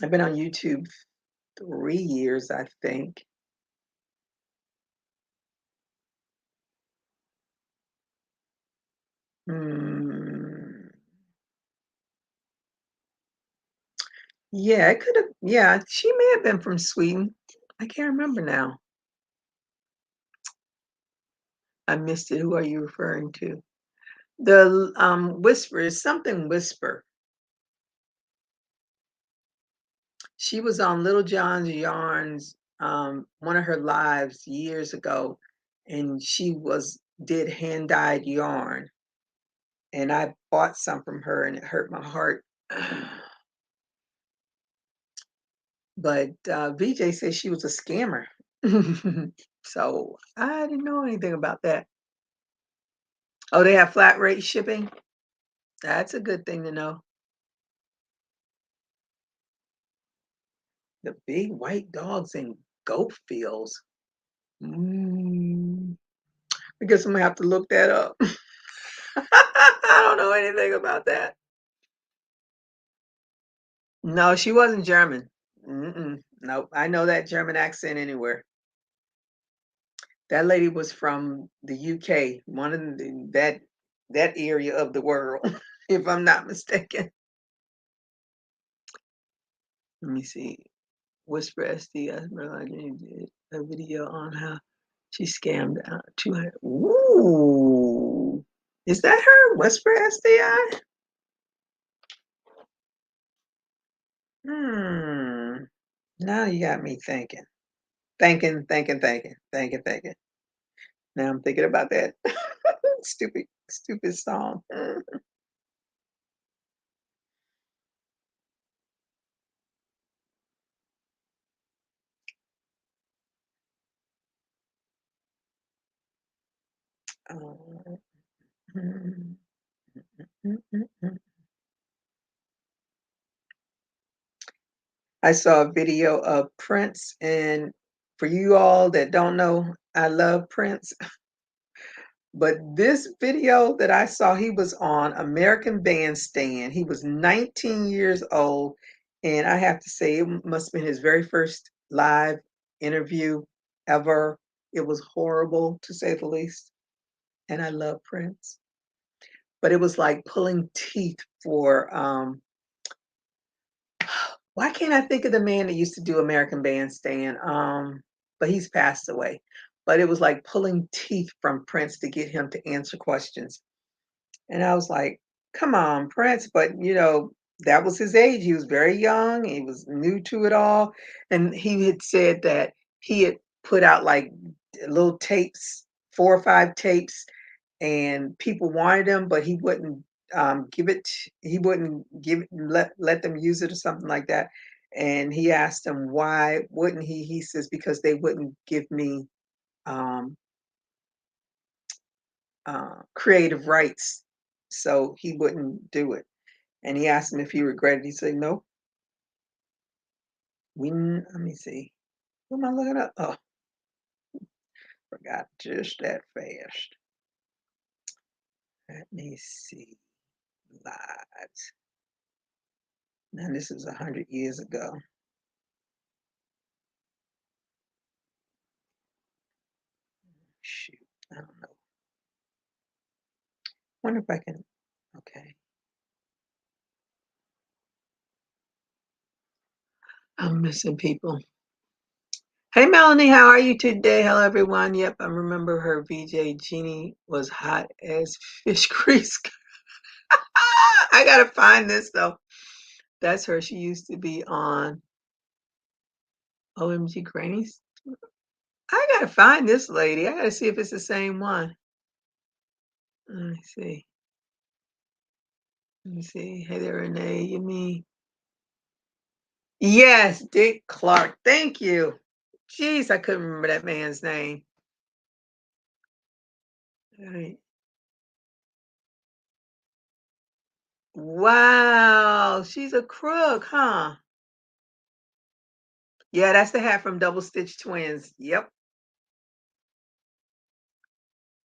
I've been on YouTube 3 years, I think. Hmm. Yeah, it could have. Yeah, she may have been from Sweden. I can't remember now. I missed it. Who are you referring to? The Whisper is something Whisper. She was on Little John's Yarns, one of her lives years ago, and she did hand dyed yarn, and I bought some from her, and it hurt my heart. But VJ said she was a scammer, so I didn't know anything about that. Oh, they have flat rate shipping. That's a good thing to know. The big white dogs in goat fields. Mm, I guess I'm gonna have to look that up. I don't know anything about that. No, she wasn't German. Mm-mm. Nope. I know that German accent anywhere. That lady was from the UK, that area of the world, if I'm not mistaken. Let me see. Whisper SD, did a video on how she scammed out 200. Ooh, is that her? Whisper SDI? Hmm. Now you got me thinking. Thinking. Now I'm thinking about that stupid song. Oh, mm, mm, mm, mm. I saw a video of Prince, and for you all that don't know, I love Prince. But this video that I saw, he was on American Bandstand. He was 19 years old, and I have to say, it must have been his very first live interview ever. It was horrible, to say the least. And I love Prince. But it was like pulling teeth for why can't I think of the man that used to do American Bandstand? But he's passed away. But it was like pulling teeth from Prince to get him to answer questions. And I was like, come on, Prince. But, that was his age. He was very young. He was new to it all. And he had said that he had put out like little tapes, 4 or 5 tapes, and people wanted them, but he wouldn't give it. He wouldn't let them use it or something like that. And he asked them why wouldn't he? He says because they wouldn't give me um, creative rights, so he wouldn't do it. And he asked him if he regretted. He said, "No, let me see. What am I looking up? Oh, forgot just that fast. Let me see. Lives. Now this is 100 years ago. Shoot, I don't know. Wonder if I can. Okay, I'm missing people. Hey Melanie, how are you today? Hello everyone. Yep, I remember her. VJ Jeannie was hot as fish grease. I gotta find this though. That's her. She used to be on OMG Grannies. I gotta find this lady. I gotta see if it's the same one. Let me see. Let me see. Hey there, Renee. You mean? Yes, Dick Clark. Thank you. Jeez, I couldn't remember that man's name. All right. Wow, she's a crook, huh? Yeah, that's the hat from Double Stitch Twins. Yep.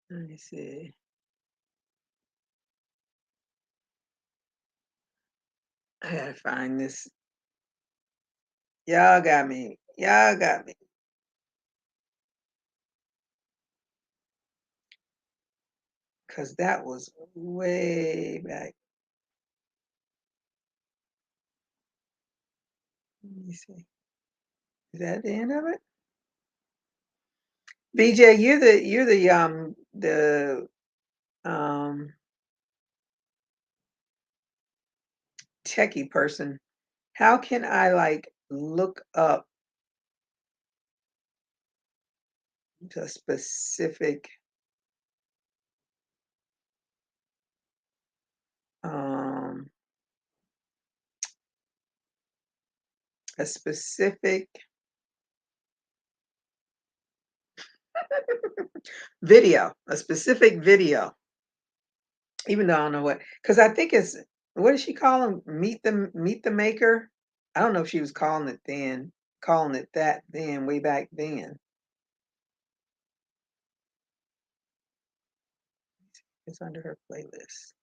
Let me see. I gotta find this. Y'all got me. Y'all got me. Because that was way back. Let me see. Is that the end of it? BJ, you're the techie person. How can I like look up a um specific video, a specific video, even though I don't know what, because I think it's, what does she call him? Meet the maker. I don't know if she was calling it that then, way back then. It's under her playlist.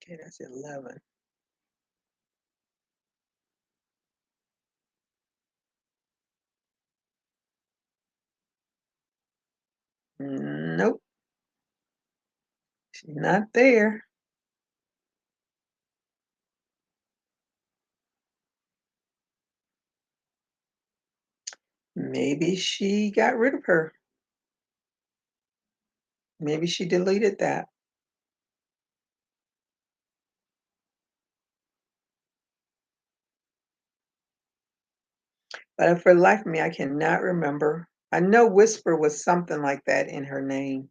Okay, that's 11. Nope, she's not there. Maybe she got rid of her. Maybe she deleted that. But for the life of me, I cannot remember. I know Whisper was something like that in her name.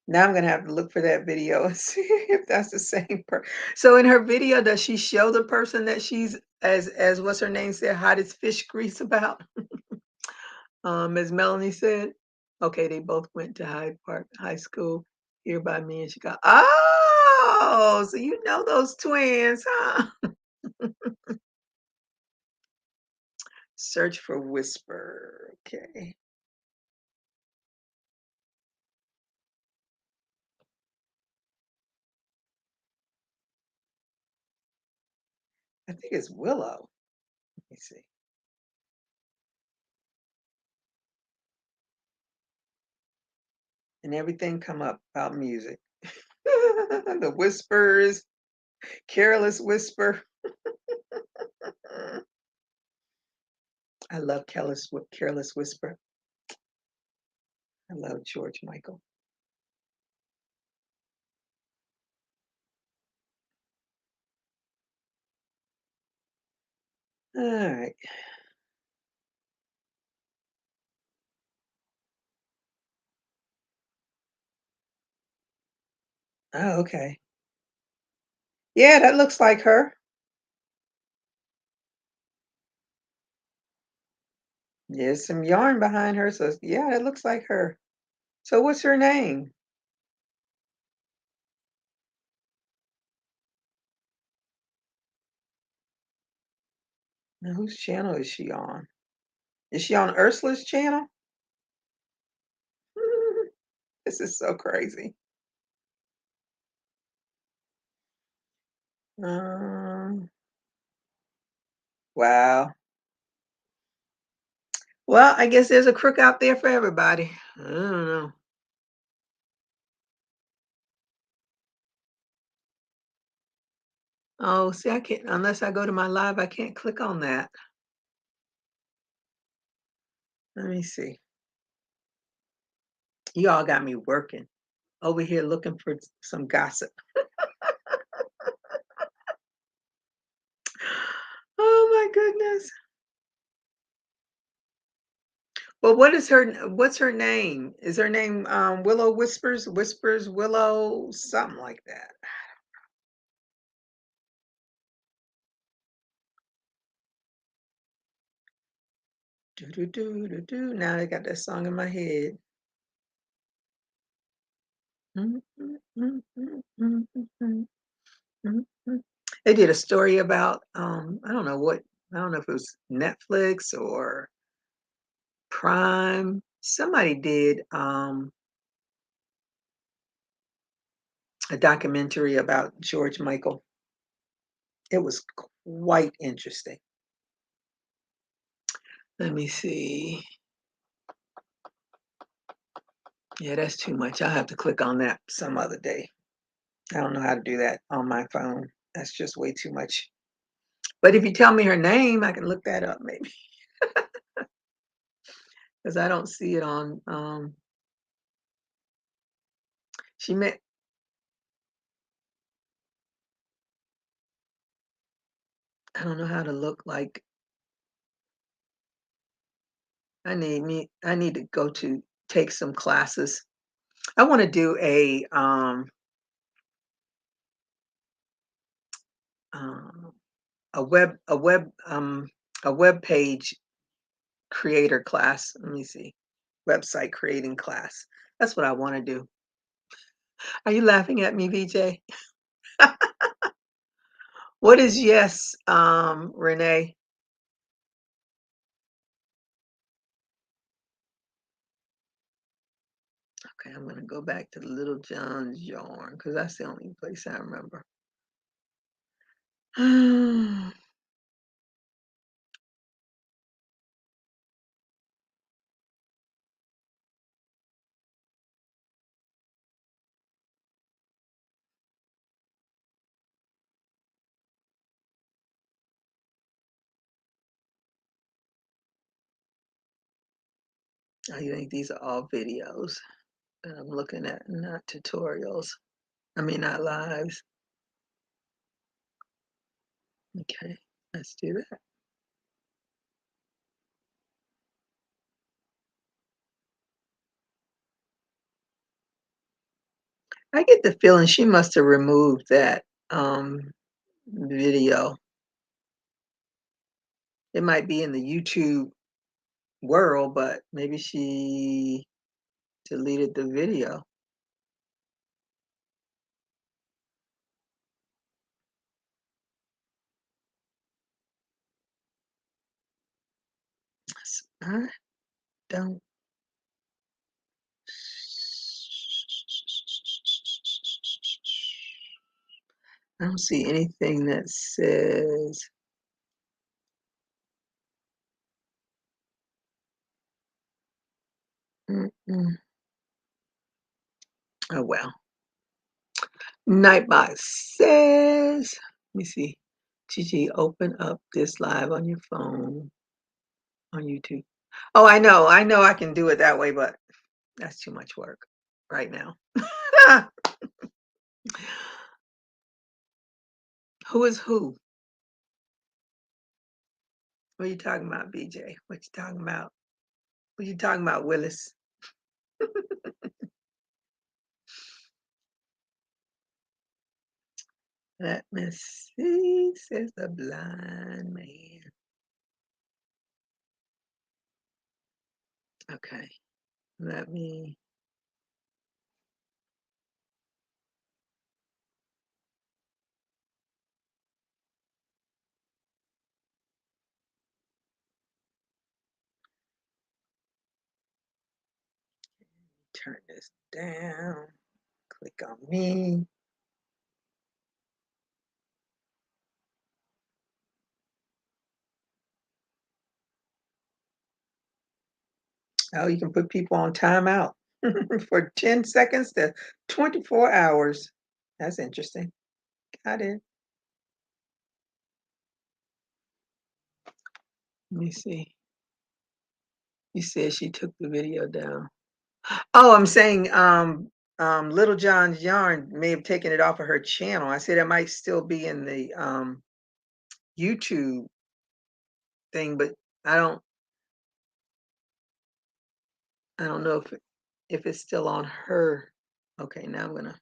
Now I'm gonna have to look for that video and see if that's the same So in her video, does she show the person that she's as what's her name said, hot as fish grease about? As Melanie said? Okay, they both went to Hyde Park High School here by me in Chicago. Oh, so you know those twins, huh? Search for Whisper. Okay. I think it's Willow. Let me see. And everything come up about music. The whispers, careless whisper. I love careless whisper. I love George Michael. All right. Oh, okay. Yeah, that looks like her. There's some yarn behind her, so yeah, that looks like her. So what's her name? Now, whose channel is she on? Is she on Ursula's channel? This is so crazy. Um, wow. Well, I guess there's a crook out there for everybody. I don't know. Oh, see, I can't unless I go to my live, I can't click on that. Let me see. You all got me working over here looking for some gossip. Oh my goodness. Well, what's her name? Is her name Willow Whispers? Whispers Willow, something like that. Do do do do do. Now I got that song in my head. Mm, mm, mm, mm, mm, mm, mm, mm, mm. They did a story about I don't know if it was Netflix or Prime. Somebody did a documentary about George Michael. It was quite interesting. Let me see. Yeah, that's too much. I'll have to click on that some other day. I don't know how to do that on my phone. That's just way too much. But if you tell me her name, I can look that up maybe because I don't see it on. She met. I don't know how to look like. I need to go to take some classes. I want to do um, a web page creator class. Let me see. Website creating class. That's what I want to do. Are you laughing at me, VJ? What is yes, Renee? Okay, I'm gonna go back to Little John's yarn because that's the only place I remember. I think these are all videos that I'm looking at, not tutorials. I mean, not lives. Okay, let's do that. I get the feeling she must have removed that video. It might be in the YouTube world, but maybe she deleted the video. I don't I don't see anything that says mm-mm. Oh well. Nightbot says, let me see. Gigi, open up this live on your phone on YouTube. Oh, I know I can do it that way, but that's too much work right now. Who is who? What are you talking about, BJ? What you talking about? What you talking about, Willis? Let me see, says the blind man. Okay, let me turn this down. Click on me. Oh, you can put people on timeout for 10 seconds to 24 hours. That's interesting. Got it. Let me see. You said she took the video down. Oh, I'm saying Little John's Yarn may have taken it off of her channel. I said it might still be in the YouTube thing, but I don't I don't know if it's still on her. Okay, now I'm gonna.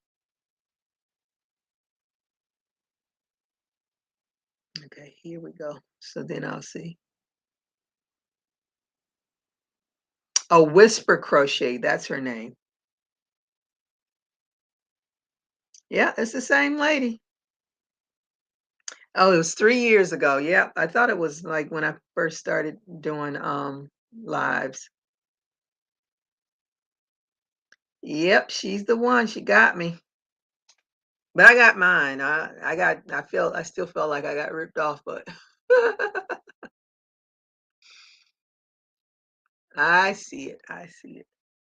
Okay, here we go. So then I'll see. Oh, Whisper Crochet, that's her name. Yeah, it's the same lady. Oh, it was 3 years ago. Yeah, I thought it was like when I first started doing lives. Yep, she's the one. She got me. But I got mine. I still felt like I got ripped off, but I see it. I see it.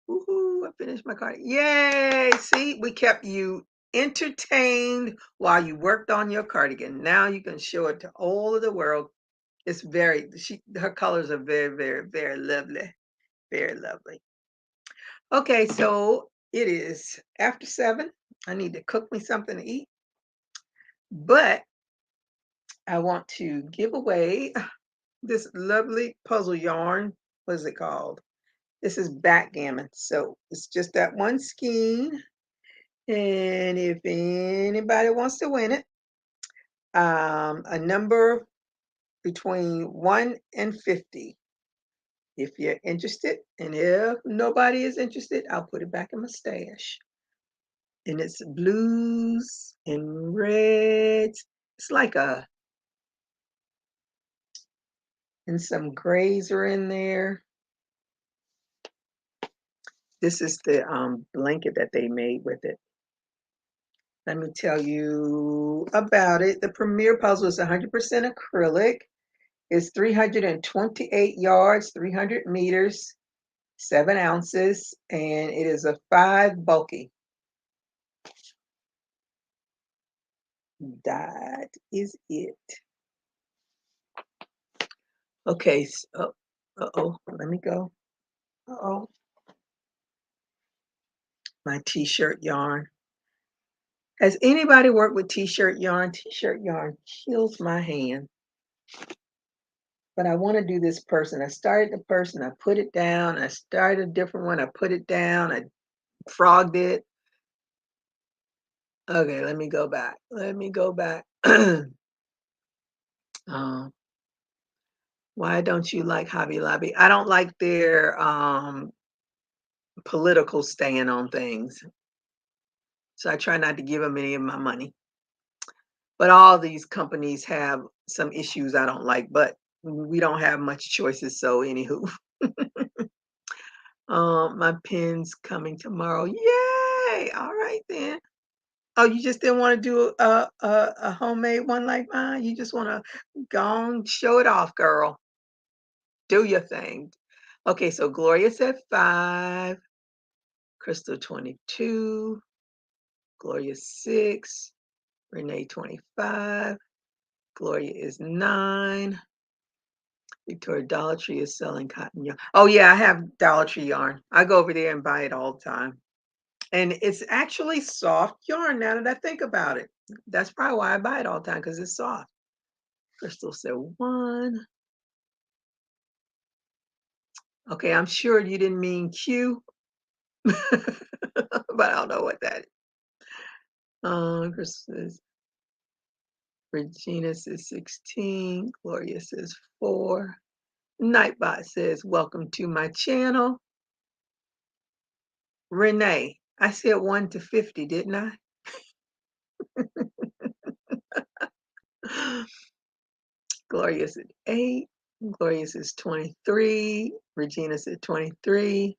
Woohoo, I finished my card. Yay! See, we kept you entertained while you worked on your cardigan. Now you can show it to all of the world. It's her colors are very, very, very lovely. Very lovely. Okay, so it is after 7. I need to cook me something to eat, but I want to give away this lovely puzzle yarn. What is it called? This is backgammon. So it's just that one skein. And if anybody wants to win it, a number between 1 and 50. If you're interested, and if nobody is interested, I'll put it back in my stash. And it's blues and reds. It's like and some grays are in there. This is the blanket that they made with it. Let me tell you about it. The Premier Puzzle is 100% acrylic. It's 328 yards, 300 meters, 7 ounces, and it is a 5 bulky. That is it. Okay, so, uh-oh, let me go. Oh, my t-shirt yarn. Has anybody worked with t-shirt yarn? T-shirt yarn kills my hand. But I want to do this person. I started the person, I put it down, I started a different one, I put it down, I frogged it. Okay, let me go back. Let me go back. Um, why don't you like Hobby Lobby? I don't like their political stand on things. So I try not to give them any of my money. But all these companies have some issues I don't like, but we don't have much choices. So anywho, my pen's coming tomorrow. Yay! All right then. Oh, you just didn't want to do a homemade one like mine? You just want to go and show it off, girl. Do your thing. Okay, so Gloria said 5, Crystal 22, Gloria 6, Renee 25, Gloria is 9, Victoria Dollar Tree is selling cotton yarn. Oh yeah, I have Dollar Tree yarn. I go over there and buy it all the time. And it's actually soft yarn now that I think about it. That's probably why I buy it all the time because it's soft. Crystal said 1. Okay, I'm sure you didn't mean Q, but I don't know what that is. Crystal says, Regina says 16. Gloria says 4. Nightbot says, welcome to my channel. Renee, I said 1 to 50, didn't I? Gloria said 8. Gloria says 23. Regina said 23.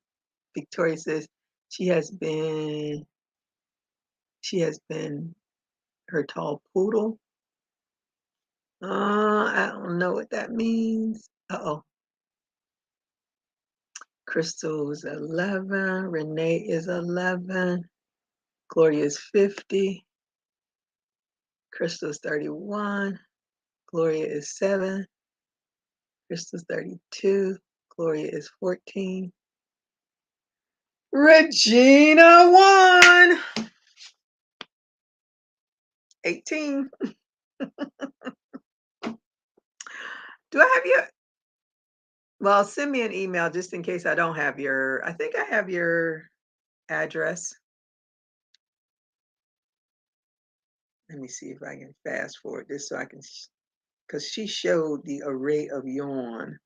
Victoria says she has been her tall poodle. I don't know what that means. Uh-oh. Crystal is 11. Renee is 11. Gloria is 50. Crystal is 31. Gloria is 7. Crystal is 32. Gloria is 14. Regina won. 18. Do I have your, well, send me an email just in case I don't have your, I think I have your address. Let me see if I can fast forward this so I can, because she showed the array of yarn.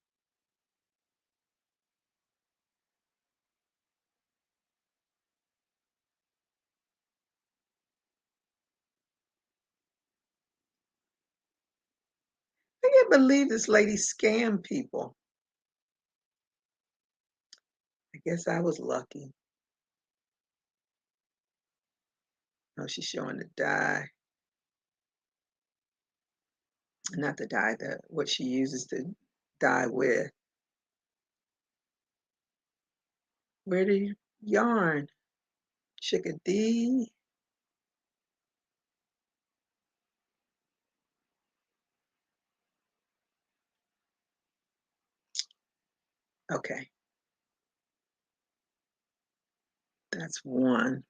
I can't believe this lady scammed people. I guess I was lucky. Oh, she's showing the dye. Not the dye, what she uses to dye with. Where the yarn? Chickadee. Okay, that's 1.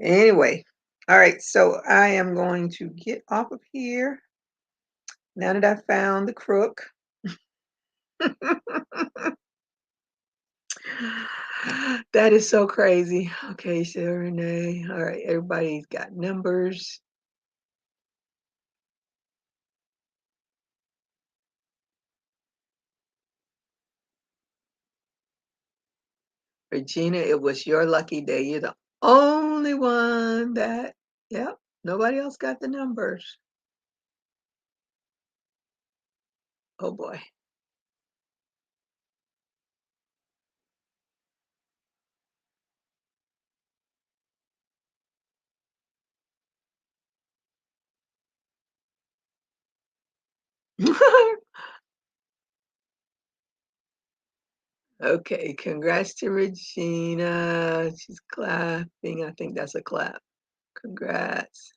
Anyway, all right, so I am going to get off of here now that I found the crook. That is so crazy. Okay, so Renee. All right, everybody's got numbers. Regina, it was your lucky day. You're the only one that, yep, nobody else got the numbers. Oh boy. Okay, congrats to Regina. She's clapping. I think that's a clap. Congrats.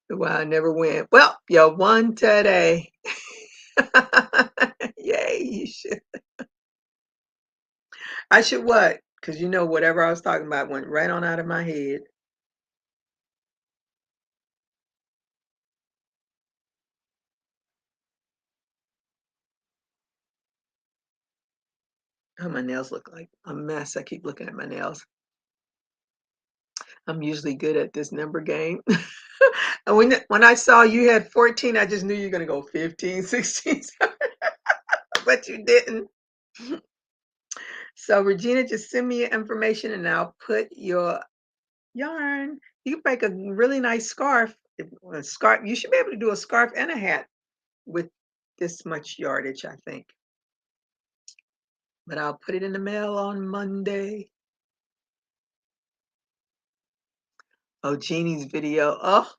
Wow, I never win. Well, you won today. Yay, you should. I should what? Because you know whatever I was talking about went right on out of my head. Oh, my nails look like a mess. I keep looking at my nails. I'm usually good at this number game. And when I saw you had 14, I just knew you were gonna go 15, 16, but you didn't. So Regina, just send me your information and I'll put your yarn. You can make a really nice scarf. A scarf. You should be able to do a scarf and a hat with this much yardage, I think. But I'll put it in the mail on Monday. Oh, Jeannie's video. Oh,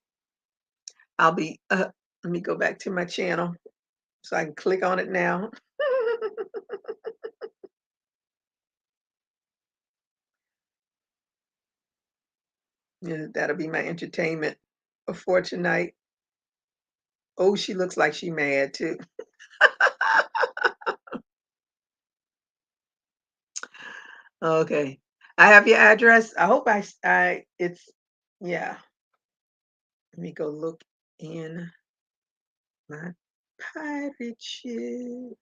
I'll be. Let me go back to my channel so I can click on it now. Yeah, that'll be my entertainment for tonight. Oh, she looks like she mad too. Okay. I have your address. I hope it's, yeah. Let me go look in my pirate ship.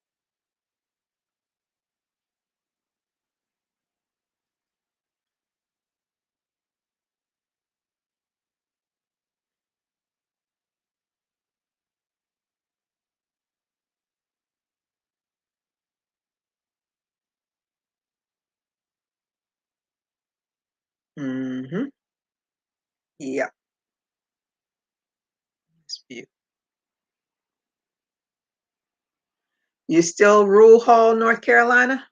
Mm-hmm. Yeah. It's beautiful. You still Rule Hall, North Carolina?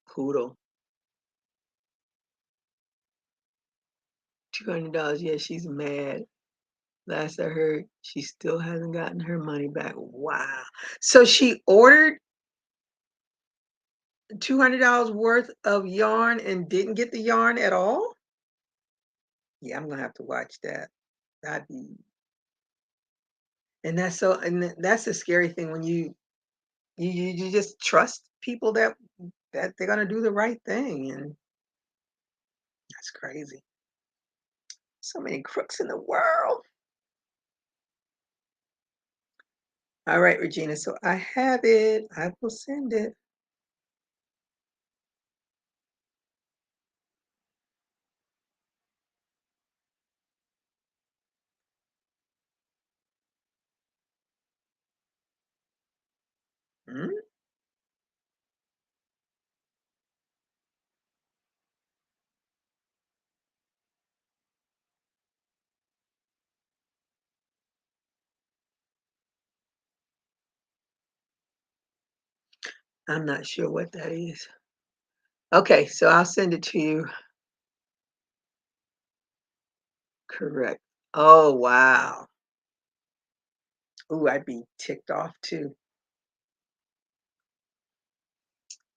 Poodle. $200. Yeah, she's mad. Last I heard, she still hasn't gotten her money back. Wow. So she ordered $200 worth of yarn and didn't get the yarn at all? Yeah, I'm gonna have to watch that. That'd be, and that's the scary thing when you just trust people that they're gonna do the right thing, and that's crazy. So many crooks in the world. All right, Regina. So I have it. I will send it. Mm, I'm not sure what that is. Okay, so I'll send it to you. Correct. Oh, wow. Ooh, I'd be ticked off too.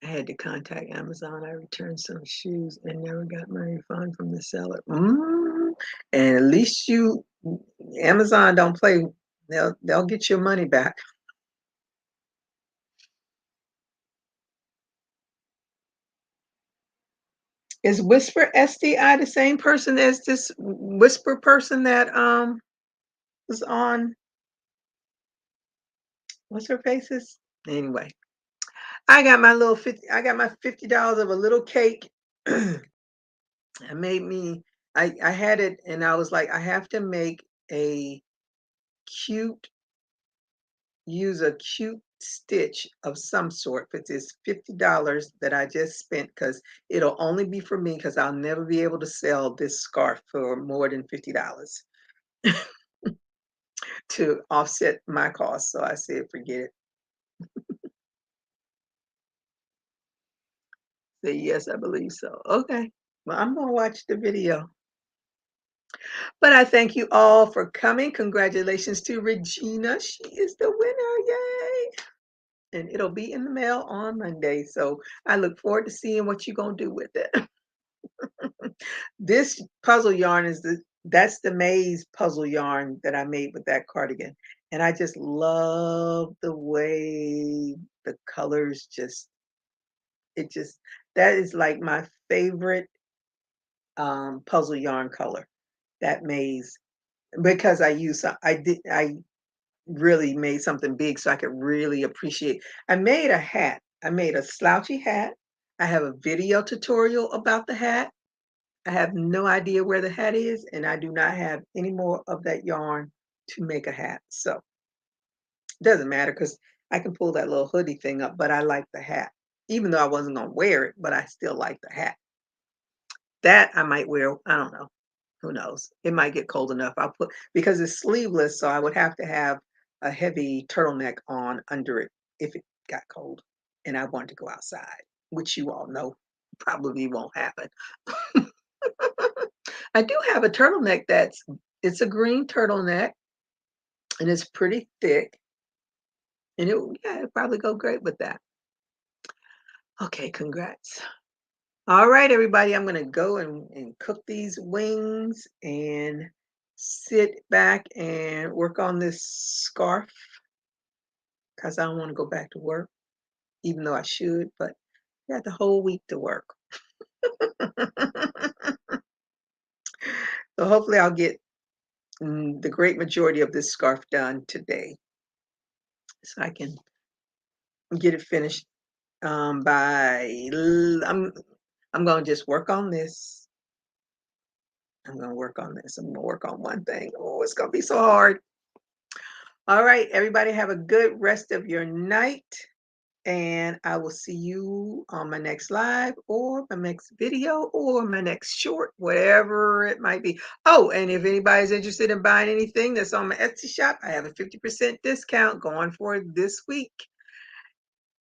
I had to contact Amazon. I returned some shoes and never got my refund from the seller. And at least Amazon don't play. They'll get your money back. Is Whisper SDI the same person as this Whisper person that was on, what's her faces? Anyway, I got my $50 of a little cake. I made me I had it and I was like, I have to make a cute use a cute stitch of some sort for this $50 that I just spent because it'll only be for me because I'll never be able to sell this scarf for more than $50 to offset my costs. So I said, forget it. Say yes, I believe so. Okay. Well, I'm gonna watch the video. But I thank you all for coming. Congratulations to Regina. She is the winner. Yay. and it'll be in the mail on Monday. So I look forward to seeing what you're gonna do with it. This puzzle yarn is that's the maze puzzle yarn that I made with that cardigan. And I just love the way the colors just it just that is like my favorite puzzle yarn color, that maze. Because I really made something big so I could really appreciate. I made a hat. I made a slouchy hat. I have a video tutorial about the hat. I have no idea where the hat is, and I do not have any more of that yarn to make a hat. So it doesn't matter because I can pull that little hoodie thing up, but I like the hat. Even though I wasn't gonna wear it, but I still like the hat. That I might wear, I don't know. Who knows? It might get cold enough. I'll put because it's sleeveless, so I would have to have a heavy turtleneck on under it if it got cold and I wanted to go outside, which you all know probably won't happen. I do have a turtleneck it's a green turtleneck and it's pretty thick and it'd probably go great with that. Okay, congrats. All right, everybody, I'm gonna go and cook these wings and sit back and work on this scarf because I don't want to go back to work, even though I should, but I got the whole week to work. So hopefully I'll get the great majority of this scarf done today so I can get it finished I'm gonna just work on this. I'm gonna work on this. I'm gonna work on one thing. Oh, it's gonna be so hard. All right, everybody have a good rest of your night. And I will see you on my next live or my next video or my next short, whatever it might be. Oh, and if anybody's interested in buying anything that's on my Etsy shop, I have a 50% discount going for this week.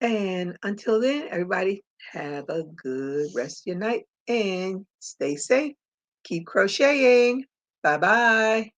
And until then, everybody have a good rest of your night and stay safe. Keep crocheting. Bye bye.